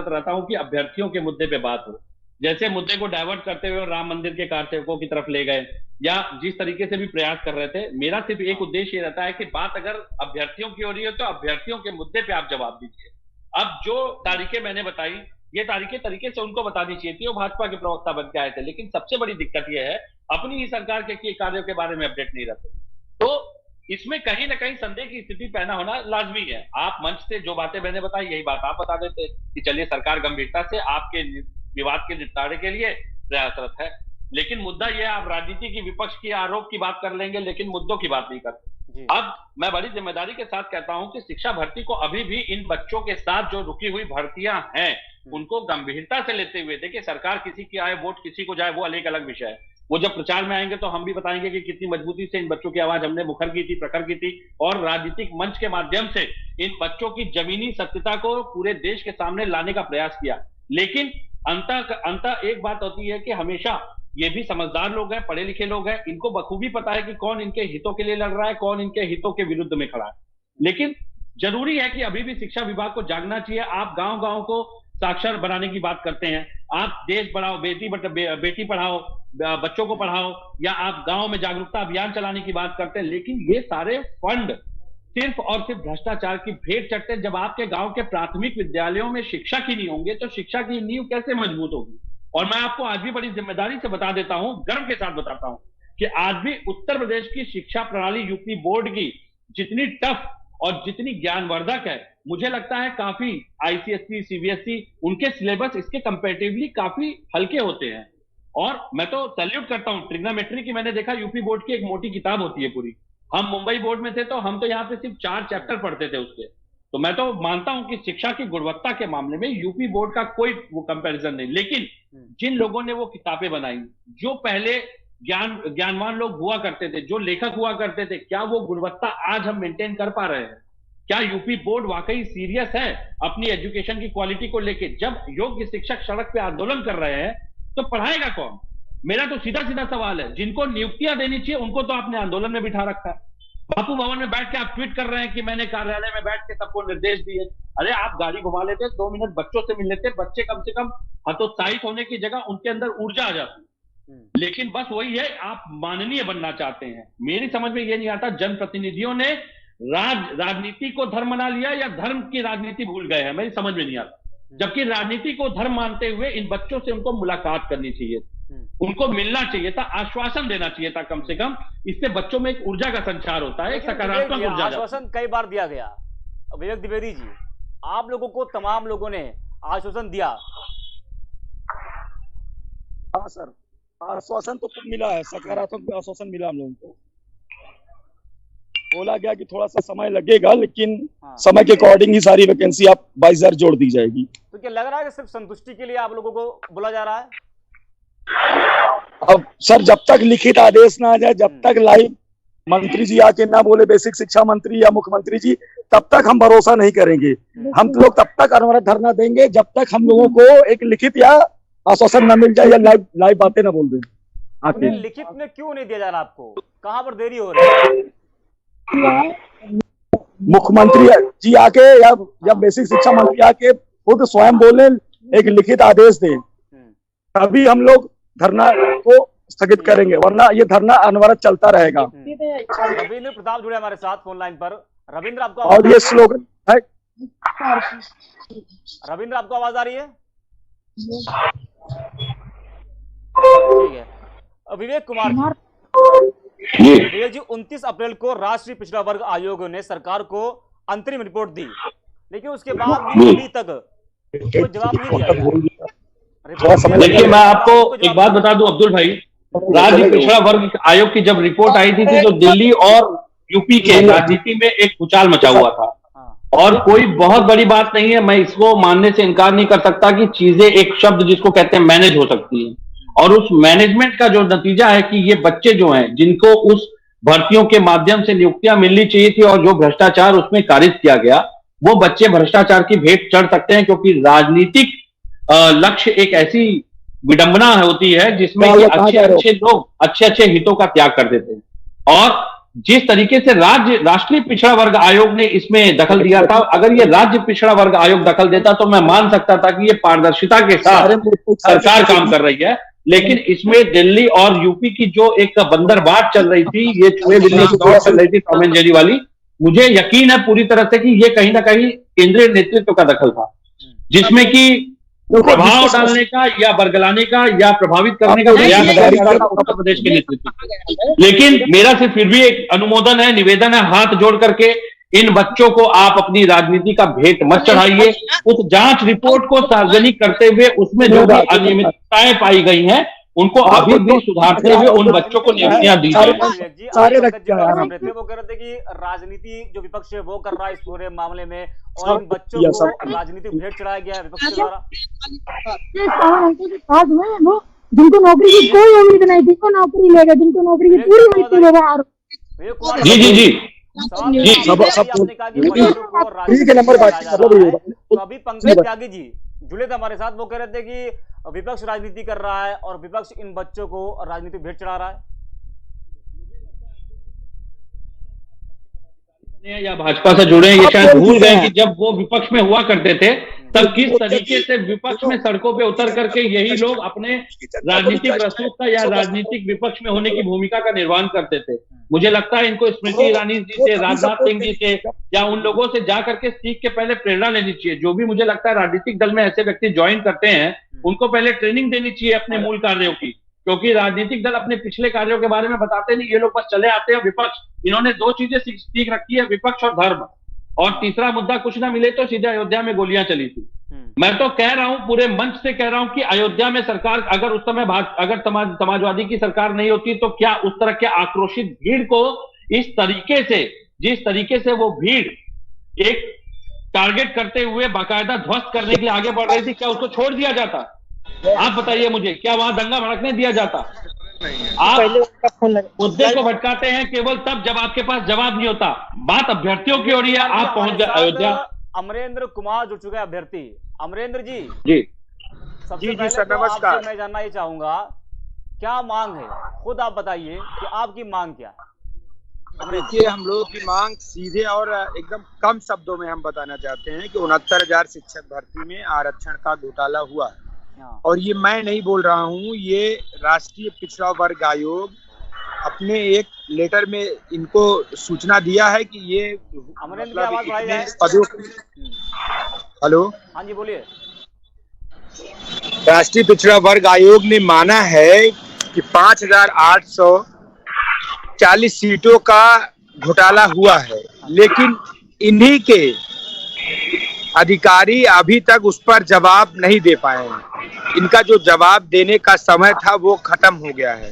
रहता हूं कि अभ्यर्थियों के मुद्दे पे बात हो। जैसे मुद्दे को डाइवर्ट करते हुए राम मंदिर के कारसेवकों की तरफ ले गए, या जिस तरीके से भी प्रयास कर रहे थे, मेरा सिर्फ एक उद्देश्य ये रहता है कि बात अगर अभ्यर्थियों की हो रही है तो अभ्यर्थियों के मुद्दे पे आप जवाब दीजिए। अब जो तारीखें मैंने बताई, ये तारीखें तरीके से उनको बतानी चाहिए थी, वो भाजपा के प्रवक्ता बन के आए थे, लेकिन सबसे बड़ी दिक्कत यह है अपनी ही सरकार के कार्यों के बारे में अपडेट नहीं रहते। तो इसमें कहीं ना कहीं संदेह की स्थिति पैदा होना लाजमी है। आप मंच से जो बातें मैंने बताई, यही बात आप बता देते कि चलिए सरकार गंभीरता से आपके विवाद के निपटारे के लिए प्रयासरत है, लेकिन मुद्दा यह, आप राजनीति की, विपक्ष की, आरोप की बात कर लेंगे, लेकिन मुद्दों की बात नहीं करते। अब मैं बड़ी जिम्मेदारी के साथ कहता हूं कि शिक्षा भर्ती को अभी भी इन बच्चों के साथ जो रुकी हुई भर्तियां हैं, उनको गंभीरता से लेते हुए, देखिए सरकार किसी की आए, वोट किसी को जाए, वो अलग अलग विषय है। वो जब प्रचार में आएंगे तो हम भी बताएंगे कि कितनी मजबूती से इन बच्चों की आवाज हमने मुखर की थी, प्रखर की थी, और राजनीतिक मंच के माध्यम से इन बच्चों की जमीनी सत्यता को पूरे देश के सामने लाने का प्रयास किया। लेकिन अंत एक बात होती है कि हमेशा ये भी समझदार लोग हैं, पढ़े लिखे लोग हैं, इनको बखूबी पता है कि कौन इनके हितों के लिए लड़ रहा है, कौन इनके हितों के विरुद्ध में खड़ा है। लेकिन जरूरी है कि अभी भी शिक्षा विभाग को जागना चाहिए। आप गांव गांव को साक्षर बनाने की बात करते हैं, आप देश बढ़ाओ, बेटी पढ़ाओ, बच्चों को पढ़ाओ, या आप गांव में जागरूकता अभियान चलाने की बात करते हैं, लेकिन ये सारे फंड सिर्फ और सिर्फ भ्रष्टाचार की भेंट चढ़ते हैं। जब आपके गांव के प्राथमिक विद्यालयों में शिक्षा की नहीं होंगे तो शिक्षा की नींव कैसे मजबूत होगी? और मैं आपको आज भी बड़ी जिम्मेदारी से बता देता हूं, गर्व के साथ बताता हूं कि आज भी उत्तर प्रदेश की शिक्षा प्रणाली यूपी बोर्ड की जितनी टफ और जितनी ज्ञानवर्धक है, मुझे लगता है काफी आईसीएसई, सीबीएसई, उनके सिलेबस इसके कंपैरेटिवली काफी हल्के होते हैं। और मैं तो सैल्यूट करता हूं, ट्रिग्नोमेट्री की मैंने देखा यूपी बोर्ड की एक मोटी किताब होती है पूरी। हम मुंबई बोर्ड में थे तो हम तो यहाँ पे सिर्फ 4 चैप्टर पढ़ते थे उसके। तो मैं तो मानता हूं कि शिक्षा की गुणवत्ता के मामले में यूपी बोर्ड का कोई वो कंपैरिजन नहीं। लेकिन जिन लोगों ने वो किताबें बनाई, जो पहले ज्ञानवान लोग हुआ करते थे, जो लेखक हुआ करते थे, क्या वो गुणवत्ता आज हम मेंटेन कर पा रहे हैं? क्या यूपी बोर्ड वाकई सीरियस है अपनी एजुकेशन की क्वालिटी को लेके? जब योग्य शिक्षक सड़क पे आंदोलन कर रहे हैं तो पढ़ाएगा कौन? मेरा तो सीधा सीधा सवाल है। जिनको नियुक्तियां देनी चाहिए उनको तो आपने आंदोलन में बिठा रखा है। बापू भवन में बैठ के आप ट्वीट कर रहे हैं कि मैंने कार्यालय में बैठ के सबको निर्देश दिए। अरे आप गाड़ी घुमा लेते, 2 मिनट बच्चों से मिल लेते, बच्चे कम से कम हतोत्साहित होने की जगह उनके अंदर ऊर्जा आ जाती। लेकिन बस वही है, आप माननीय बनना चाहते हैं। मेरी समझ में ये नहीं आता, जनप्रतिनिधियों ने राजनीति को धर्म बना लिया या धर्म की राजनीति भूल गए हैं, मेरी समझ में नहीं आता। जबकि राजनीति को धर्म मानते हुए इन बच्चों से उनको मुलाकात करनी चाहिए, उनको मिलना चाहिए था, आश्वासन देना चाहिए था कम से कम। इससे बच्चों में एक ऊर्जा का संचार होता है, एक सकारात्मक ऊर्जा। आश्वासन कई बार दिया गया। विवेक द्विवेदी जी, आप लोगों को तमाम लोगों ने आश्वासन दिया। हाँ सर, आश्वासन तो खूब मिला है, सकारात्मक आश्वासन मिला हम लोगों को। बोला गया कि थोड़ा सा समय लगेगा, लेकिन समय के अकॉर्डिंग ही सारी वैकेंसी आप 22,000 जोड़ दी जाएगी। तो क्या लग रहा है कि सिर्फ संतुष्टि के लिए आप लोगों को बोला जा रहा है? अब सर, जब तक लिखित आदेश ना आ जाए, जब तक लाइव मंत्री जी आके ना बोले, बेसिक शिक्षा मंत्री या मुख्यमंत्री जी, तब तक हम भरोसा नहीं करेंगे। हम लोग तब तक अनवरत धरना देंगे जब तक हम लोगों को एक लिखित या आश्वासन न मिल जाए या लाइव बातें ना बोल दें। आपने लिखित में क्यों नहीं दिया जा रहा आपको? कहां पर देरी हो रही है? मुख्यमंत्री जी आके या बेसिक शिक्षा मंत्री आके खुद स्वयं बोले, एक लिखित आदेश दें, तभी हम लोग धरना को स्थगित करेंगे, वरना ये धरना अनवरत चलता रहेगा। रविंद्र प्रताप जुड़े हमारे साथ फोन लाइन पर। रविंद्र, आपको और ये स्लोगन है। रविंद्र, आपको आवाज आ रही है? ठीक है। विवेक कुमार जी, रियल जी, 29 अप्रैल को राष्ट्रीय पिछड़ा वर्ग आयोग ने सरकार को अंतरिम रिपोर्ट दी, लेकिन उसके बाद भी अभी तक कोई जवाब नहीं दिया गया। देखिए, मैं आपको एक बात बता दूं अब्दुल भाई, राज्य पिछड़ा वर्ग आयोग की जब रिपोर्ट आई थी तो दिल्ली और यूपी के राजनीति में एक भूचाल मचा हुआ था, और कोई बहुत बड़ी बात नहीं है। मैं इसको मानने से इनकार नहीं कर सकता कि चीजें, एक शब्द जिसको कहते हैं मैनेज हो सकती है, और उस मैनेजमेंट का जो नतीजा है कि ये बच्चे जो हैं जिनको उस भर्तियों के माध्यम से नियुक्तियां मिलनी चाहिए थी और जो भ्रष्टाचार उसमें कारित किया गया, वो बच्चे भ्रष्टाचार की भेंट चढ़ सकते हैं, क्योंकि राजनीतिक लक्ष्य एक ऐसी विडंबना होती है जिसमें कि अच्छे लोग अच्छे हितों का त्याग कर देते हैं। और जिस तरीके से राष्ट्रीय पिछड़ा वर्ग आयोग ने इसमें दखल दिया था, अगर ये राज्य पिछड़ा वर्ग आयोग दखल देता तो मैं मान सकता था कि ये पारदर्शिता के साथ सरकार काम कर रही है। लेकिन इसमें दिल्ली और यूपी की जो एक बंदरबाट चल रही थी, ये चूहे बिल्ली की दौड़ चल रही थी टॉम एंड जेरी वाली, मुझे यकीन है पूरी तरह से कि ये कहीं ना कहीं केंद्रीय नेतृत्व का दखल था, जिसमें कि प्रभाव डालने का या बरगलाने का या प्रभावित करने का प्रयास किया था उत्तर प्रदेश के नेतृत्व। लेकिन मेरा सिर्फ फिर भी एक अनुमोदन है, निवेदन है, हाथ जोड़ करके इन बच्चों को आप अपनी राजनीति का भेंट मत चढ़ाइए। उस जांच रिपोर्ट को सार्वजनिक करते हुए उसमें जो भी अनियमितताएं पाई गई हैं उनको अभी भी सुधारते हुए उन बच्चों को नियुक्तियां दी जाए। वो कह रहे थे कि राजनीति जो विपक्ष है वो कर रहा है इस पूरे मामले में, और इन बच्चों को राजनीतिक भेंट चढ़ाया गया है विपक्ष के द्वारा। जिनको नौकरी की कोई उम्मीद नहीं, जिनको नौकरी लेगा, जिनको नौकरी की पूरी उम्मीद लेगा। जी जी जी तो अभी पंकज त्यागी जी जुड़े थे हमारे साथ, वो कह रहे थे कि विपक्ष राजनीति कर रहा है और विपक्ष इन बच्चों को राजनीतिक भेंट चढ़ा रहा है। या भाजपा से जुड़े हैं, ये शायद भूल गए कि जब वो विपक्ष में हुआ करते थे तब किस तरीके से विपक्ष में सड़कों पे उतर करके यही लोग अपने राजनीतिक प्रस्तुता या राजनीतिक विपक्ष में होने की भूमिका का निर्वहन करते थे। मुझे लगता है इनको स्मृति ईरानी जी से, राजनाथ सिंह जी से या उन लोगों से जा करके सीख के पहले प्रेरणा लेनी चाहिए। जो भी मुझे लगता है राजनीतिक दल में ऐसे व्यक्ति ज्वाइन करते हैं उनको पहले ट्रेनिंग देनी चाहिए अपने मूल कार्यों की, क्योंकि राजनीतिक दल अपने पिछले कार्यों के बारे में बताते नहीं, ये लोग बस चले आते हैं। विपक्ष, इन्होंने दो चीजें सीख रखी है, विपक्ष और धर्म, और तीसरा मुद्दा कुछ ना मिले तो सीधे अयोध्या में गोलियां चली थी। मैं तो कह रहा हूं, पूरे मंच से कह रहा हूं कि अयोध्या में सरकार, अगर उस समय अगर समाजवादी की सरकार नहीं होती तो क्या उस तरह के आक्रोशित भीड़ को इस तरीके से, जिस तरीके से वो भीड़ एक टारगेट करते हुए बाकायदा ध्वस्त करने के लिए आगे बढ़ रही थी, क्या उसको छोड़ दिया जाता? आप बताइए मुझे, क्या वहां दंगा भड़कने दिया जाता? आप मुद्दे को भटकाते हैं केवल तब जब आपके पास जवाब नहीं होता। बात अभ्यर्थियों की हो रही है, आप पहुंच गए अयोध्या। अमरेंद्र कुमार जुड़ चुके हैं अभ्यर्थी। अमरेंद्र जी सबसे पहले सर, तो नमस्कार। आपसे मैं जानना ही चाहूंगा क्या मांग है, खुद आप बताइए कि आपकी मांग क्या है। देखिए, हम लोगों की मांग सीधे और एकदम कम शब्दों में हम बताना चाहते हैं कि 69,000 शिक्षक भर्ती में आरक्षण का घोटाला हुआ है। और ये मैं नहीं बोल रहा हूँ, ये राष्ट्रीय पिछड़ा वर्ग आयोग अपने एक लेटर में इनको सूचना दिया है कि ये पदों। हेलो, हाँ जी बोलिए। राष्ट्रीय पिछड़ा वर्ग आयोग ने माना है कि 5,840 सीटों का घोटाला हुआ है, लेकिन इन्हीं के अधिकारी अभी तक उस पर जवाब नहीं दे पाए हैं। इनका जो जवाब देने का समय था वो खत्म हो गया है।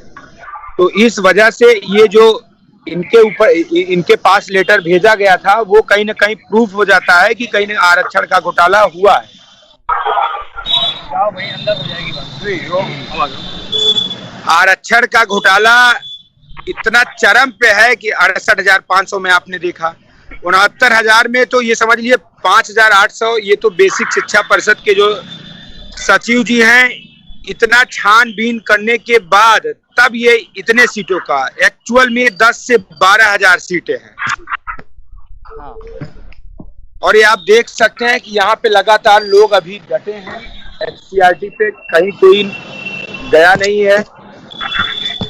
तो इस वजह से ये जो इनके पास लेटर भेजा गया था वो कहीं ना कहीं प्रूफ हो जाता है कि कहीं न आरक्षण का घोटाला हुआ है। आरक्षण का घोटाला इतना चरम पे है कि 68,500 में आपने देखा, 69,000 में तो ये समझ लीजिए 5,800। ये तो बेसिक शिक्षा परिषद के जो सचिव जी हैं, इतना छानबीन करने के बाद तब ये इतने सीटों का, एक्चुअल में 10 से 12,000 सीटें हैं। और ये आप देख सकते हैं कि यहाँ पे लगातार लोग अभी डटे हैं, एससीईआरटी पे कहीं कोई गया नहीं है,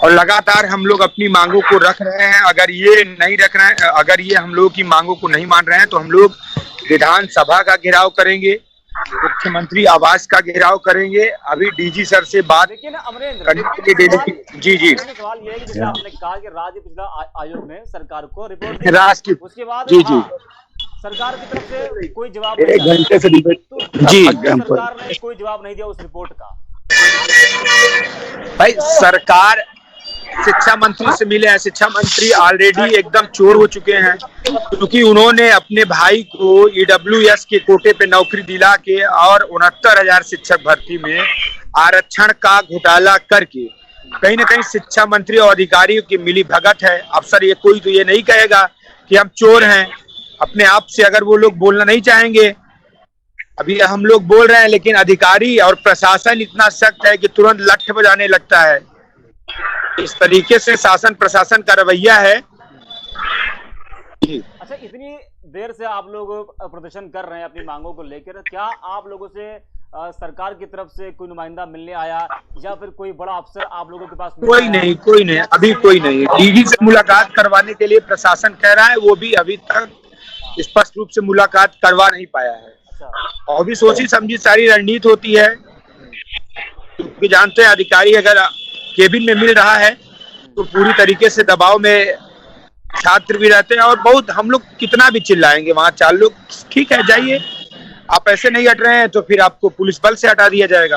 और लगातार हम लोग अपनी मांगों को रख रहे हैं। अगर ये नहीं रख रहे हैं, अगर ये हम लोगों की मांगों को नहीं मान रहे हैं तो हम लोग विधानसभा का घेराव करेंगे, मुख्यमंत्री आवास का घेराव करेंगे। अभी डीजी सर से बात लेकिन अमरेंद्र करने के लिए जी सवाल ये है कि जैसे आपने कहा कि राज्य पिछड़ा आयोग ने सरकार को रिपोर्ट दी, राष्ट्र की उसके बाद जी सरकार की तरफ से कोई जवाब एक घंटे से जी सरकार ने कोई जवाब नहीं दिया उस रिपोर्ट का। भाई सरकार शिक्षा मंत्री से मिले हैं, शिक्षा मंत्री ऑलरेडी एकदम चोर हो चुके हैं, क्योंकि उन्होंने अपने भाई को EWS के कोटे पे नौकरी दिला के और 69,000 शिक्षक भर्ती में आरक्षण का घोटाला करके कहीं ना कहीं शिक्षा मंत्री और अधिकारियों की मिली भगत है। अफसर ये कोई तो ये नहीं कहेगा कि हम चोर हैं अपने आप से, अगर वो लोग बोलना नहीं चाहेंगे। अभी हम लोग बोल रहे हैं, लेकिन अधिकारी और प्रशासन इतना सख्त है कि तुरंत लठ बजाने लगता है। इस तरीके से शासन प्रशासन का रवैया है। अच्छा, इतनी देर से आप लोग प्रदर्शन कर रहे हैं अपनी मांगों को लेकर, क्या आप लोगों से सरकार की तरफ से कोई नुमाइंदा मिलने आया या फिर कोई बड़ा अफसर आप लोगों के पास? कोई नहीं, अभी कोई नहीं। डीजी से मुलाकात करवाने के लिए प्रशासन कह रहा है, वो भी अभी तक स्पष्ट रूप से मुलाकात करवा नहीं पाया है। और भी सोची समझी सारी रणनीति होती है, क्योंकि जानते हैं अधिकारी अगर केबिन में मिल रहा है तो पूरी तरीके से दबाव में छात्र भी रहते हैं। और बहुत हम लोग कितना भी चिल्लाएंगे, वहां 4 लोग ठीक है जाइए, आप ऐसे नहीं हट रहे हैं तो फिर आपको पुलिस बल से हटा दिया जाएगा।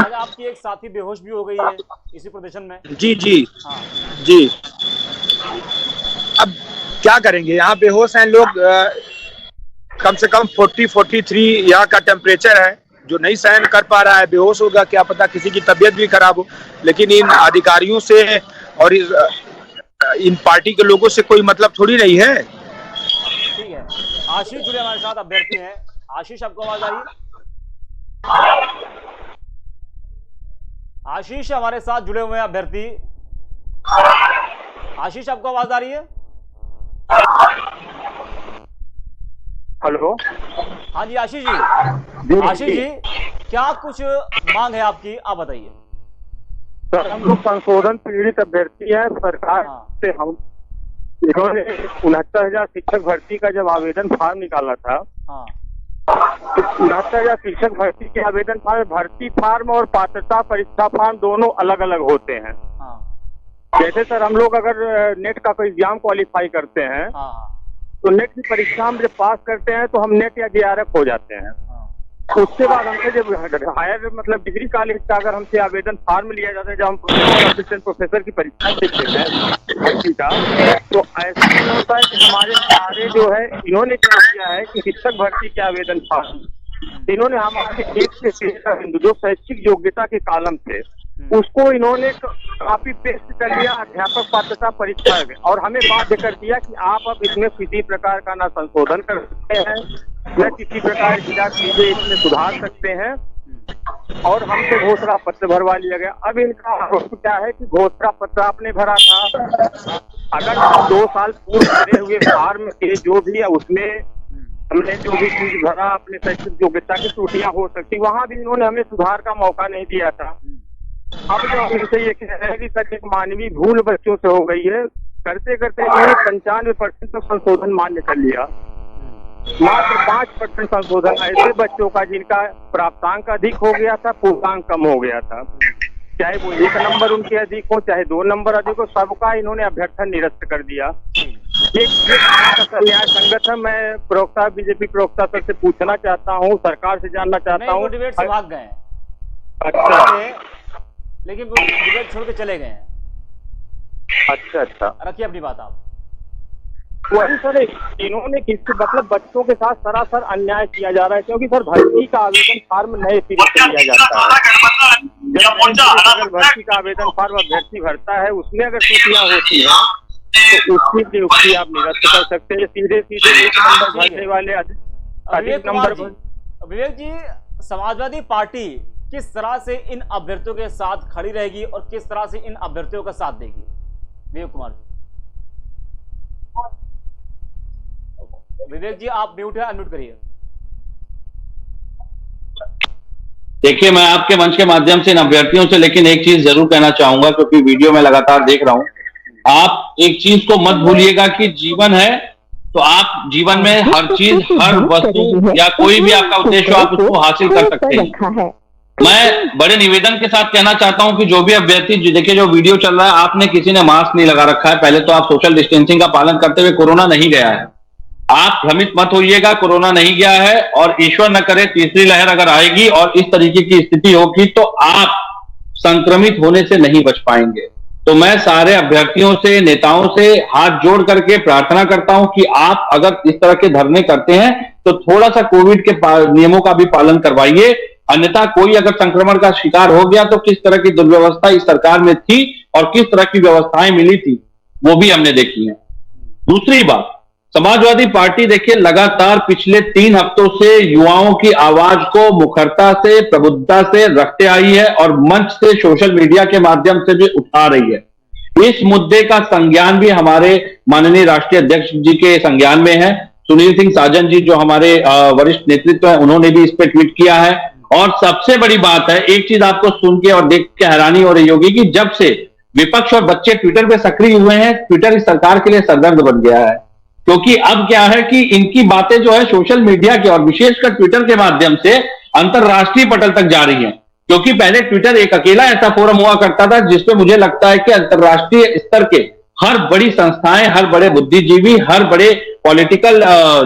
आज आपकी एक साथी बेहोश भी हो गई है इसी प्रदर्शन में। जी हाँ। जी, अब क्या करेंगे, यहाँ बेहोश हैं लोग। कम से कम 40-43 यहाँ का टेम्परेचर है, जो नहीं सहन कर पा रहा है बेहोश होगा। क्या पता किसी की तबीयत भी खराब हो, लेकिन इन अधिकारियों से और इन पार्टी के लोगों से कोई मतलब थोड़ी नहीं है। ठीक है, आशीष जुड़े हमारे साथ अभ्यर्थी हैं। आशीष, आपको आवाज आ रही है? आशीष हमारे साथ जुड़े हुए हैं अभ्यर्थी। आशीष, आपको आवाज आ रही है? हेलो, हाँ जी आशीष जी। आशीष जी, क्या कुछ मांग है आपकी, आप बताइए। सर, हम लोग संशोधन पीड़ित अभ्यर्थी है। सरकार से हम इन्होंने 69,000 शिक्षक भर्ती का जब आवेदन फार्म निकाला था, तो 69,000 शिक्षक भर्ती के आवेदन फार्म, भर्ती फार्म और पात्रता परीक्षा फार्म दोनों अलग अलग होते हैं। जैसे सर हम लोग अगर नेट का कोई एग्जाम क्वालिफाई करते हैं तो नेट की परीक्षा में जब पास करते हैं तो हम नेट या JRF हो जाते हैं। उसके बाद हमसे जब हायर मतलब डिग्री कॉलेज का अगर हमसे आवेदन फार्म लिया जाता है, जब हम असिस्टेंट प्रोफेसर की परीक्षा देते हैं भर्ती का, तो ऐसा नहीं होता है कि हमारे सारे जो है इन्होंने क्या किया है कि शिक्षक भर्ती के आवेदन फार्म इन्होंने हमारे 1 से 6 का जो शैक्षिक योग्यता के कॉलम थे उसको इन्होंने कॉपी पेस्ट कर लिया अध्यापक पात्रता परीक्षा में, और हमें बाध्य कर दिया कि आप अब इसमें किसी प्रकार का ना संशोधन कर सकते हैं न किसी प्रकार की चीजें इसमें सुधार सकते हैं, और हमसे घोषणा पत्र भरवा लिया गया। अब इनका आरोप क्या है कि घोषणा पत्र आपने भरा था, अगर 2 साल पूर्व भरे हुए फार्म के जो भी है उसमें हमने जो भी चीज भरा अपने शैक्षिक योग्यता की त्रुटियां हो सकती, वहां भी इन्होंने हमें सुधार का मौका नहीं दिया था। अब जो इनसे ये कह रहे हैं कि सर एक मानवीय भूल बच्चों से हो गई है, करते करते इन्होंने 95% तक संशोधन मान्य कर लिया। मात्र 5% संशोधन ऐसे बच्चों का जिनका प्राप्तांक अधिक हो गया था, पूर्णांक कम हो गया था, चाहे वो 1 नंबर उनके अधिक हो चाहे 2 नंबर अधिक हो, सबका इन्होंने अभ्यर्थन निरस्त कर दिया। एक न्याय संगठन, मैं प्रवक्ता बीजेपी प्रवक्ता सर से पूछना चाहता हूँ, सरकार से जानना चाहता हूँ। डिबेट से भाग गए। अच्छा, लेकिन वो डिबेट छोड़ के चले गए हैं। अच्छा, रखिए अपनी बात आप। वही सर, इन्होंने किसी मतलब बच्चों के साथ सरासर अन्याय किया जा रहा है, क्योंकि सर भर्ती का आवेदन फार्म नए सिरे से लिया जाता है। जब अगर भर्ती का आवेदन फार्म अभ्यर्थी भरता है उसमें अगर त्रुटियां होती हैं तो उसकी नियुक्ति आप निरस्त कर सकते हैं। सीधे 1 नंबर भरने वाले अधिक नंबर। विवेक जी, समाजवादी पार्टी किस तरह से इन अभ्यर्थियों के साथ खड़ी रहेगी और किस तरह से इन अभ्यर्थियों का साथ देगी? विवेक कुमार जी। विवेक जी, आप म्यूट है, अनम्यूट करिए। देखिए, मैं आपके मंच के माध्यम से इन अभ्यर्थियों से लेकिन एक चीज जरूर कहना चाहूंगा, क्योंकि वीडियो में लगातार देख रहा हूं, आप एक चीज को मत भूलिएगा कि जीवन है तो आप जीवन में हर चीज, हर वस्तु या कोई भी आपका उद्देश्य हो, आप उसको हासिल कर सकते हैं। मैं बड़े निवेदन के साथ कहना चाहता हूं कि जो भी अभ्यर्थी, देखिए जो वीडियो चल रहा है, आपने किसी ने मास्क नहीं लगा रखा है। पहले तो आप सोशल डिस्टेंसिंग का पालन करते हुए, कोरोना नहीं गया है, आप भ्रमित मत होइएगा, कोरोना नहीं गया है। और ईश्वर न करे तीसरी लहर अगर आएगी और इस तरीके की स्थिति होगी तो आप संक्रमित होने से नहीं बच पाएंगे। तो मैं सारे अभ्यर्थियों से, नेताओं से हाथ जोड़ करके प्रार्थना करता हूं कि आप अगर इस तरह के धरने करते हैं तो थोड़ा सा कोविड के नियमों का भी पालन करवाइए, अन्यथा कोई अगर संक्रमण का शिकार हो गया तो किस तरह की दुर्व्यवस्था इस सरकार में थी और किस तरह की व्यवस्थाएं मिली थी वो भी हमने देखी है। दूसरी बात, समाजवादी पार्टी देखिए लगातार पिछले 3 हफ्तों से युवाओं की आवाज को मुखरता से, प्रबुद्धता से रखते आई है और मंच से, सोशल मीडिया के माध्यम से भी उठा रही है। इस मुद्दे का संज्ञान भी हमारे माननीय राष्ट्रीय अध्यक्ष जी के संज्ञान में है। सुनील सिंह साजन जी जो हमारे वरिष्ठ नेतृत्व है, उन्होंने भी इस पर ट्वीट किया है। और सबसे बड़ी बात है, एक चीज आपको सुन के और देख के हैरानी हो रही होगी कि जब से विपक्ष और बच्चे ट्विटर पे सक्रिय हुए हैं, ट्विटर इस सरकार के लिए सरदर्द बन गया है। क्योंकि अब क्या है कि इनकी बातें जो है सोशल मीडिया के और विशेषकर ट्विटर के माध्यम से अंतरराष्ट्रीय पटल तक जा रही हैं। क्योंकि पहले ट्विटर एक अकेला ऐसा फोरम हुआ करता था जिसपे मुझे लगता है कि अंतरराष्ट्रीय स्तर के हर बड़ी संस्थाएं, हर बड़े बुद्धिजीवी, हर बड़े पॉलिटिकल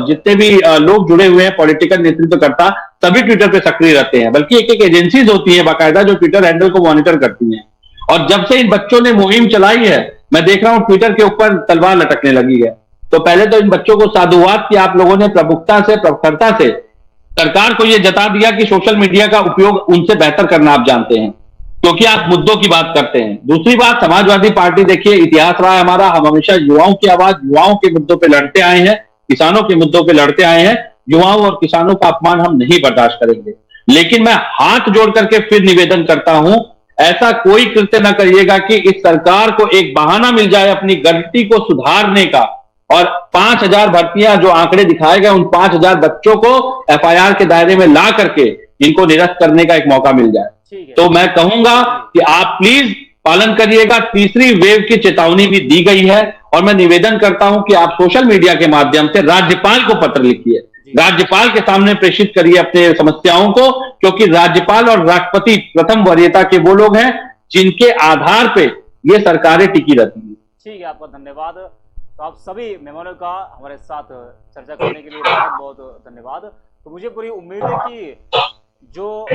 जितने भी लोग जुड़े हुए हैं, पॉलिटिकल नेतृत्वकर्ता, सभी ट्विटर पे सक्रिय रहते हैं। बल्कि एक एजेंसीज होती है बाकायदा जो ट्विटर हैंडल को मॉनिटर करती हैं। और जब से इन बच्चों ने मुहिम चलाई है, मैं देख रहा हूं ट्विटर के ऊपर तलवार लटकने लगी है। तो पहले तो इन बच्चों को साधुवाद कि आप लोगों ने प्रमुखता से, प्रखरता से सरकार को यह जता दिया कि सोशल मीडिया का उपयोग उनसे बेहतर करना आप जानते हैं, क्योंकि आप मुद्दों की बात करते हैं। दूसरी बात, समाजवादी पार्टी देखिए इतिहास रहा है हमारा, हम हमेशा युवाओं की आवाज, युवाओं के मुद्दों पे लड़ते आए हैं, किसानों के मुद्दों पे लड़ते आए हैं। युवाओं और किसानों का अपमान हम नहीं बर्दाश्त करेंगे। लेकिन मैं हाथ जोड़ करके फिर निवेदन करता हूं, ऐसा कोई कृत्य न करिएगा कि इस सरकार को एक बहाना मिल जाए अपनी गलती को सुधारने का और 5000 भर्तियां जो आंकड़े दिखाए गए, उन 5000 बच्चों को एफआईआर के दायरे में ला करके इनको निरस्त करने का एक मौका मिल जाए। तो मैं कहूंगा कि आप प्लीज पालन करिएगा। तीसरी वेव की चेतावनी भी दी गई है और मैं निवेदन करता हूं कि आप सोशल मीडिया के माध्यम से राज्यपाल को पत्र लिखिए, राज्यपाल के सामने प्रेषित करिए अपने समस्याओं को, क्योंकि राज्यपाल और राष्ट्रपति प्रथम वरीयता के वो लोग हैं जिनके आधार पे ये सरकारें टिकी रहती हैं। ठीक है, आपका धन्यवाद। तो आप सभी मेहमानों का हमारे साथ चर्चा करने के लिए बहुत बहुत धन्यवाद। तो मुझे पूरी उम्मीद है कि जो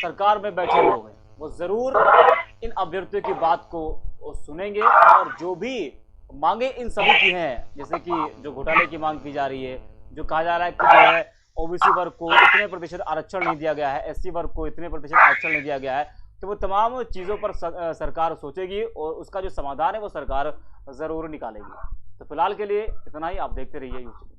सरकार में बैठे लोग हैं वो जरूर इन अभ्यर्थियों की बात को सुनेंगे और जो भी मांगे इन सभी की हैं, जैसे कि जो घोटाले की मांग की जा रही है, जो कहा जा रहा है कि जो है ओबीसी वर्ग को इतने प्रतिशत आरक्षण नहीं दिया गया है, एससी वर्ग को इतने प्रतिशत आरक्षण नहीं दिया गया है, तो वो तमाम चीज़ों पर सरकार सोचेगी और उसका जो समाधान है वो सरकार जरूर निकालेगी। तो फिलहाल के लिए इतना ही, आप देखते रहिए यूट्यूब।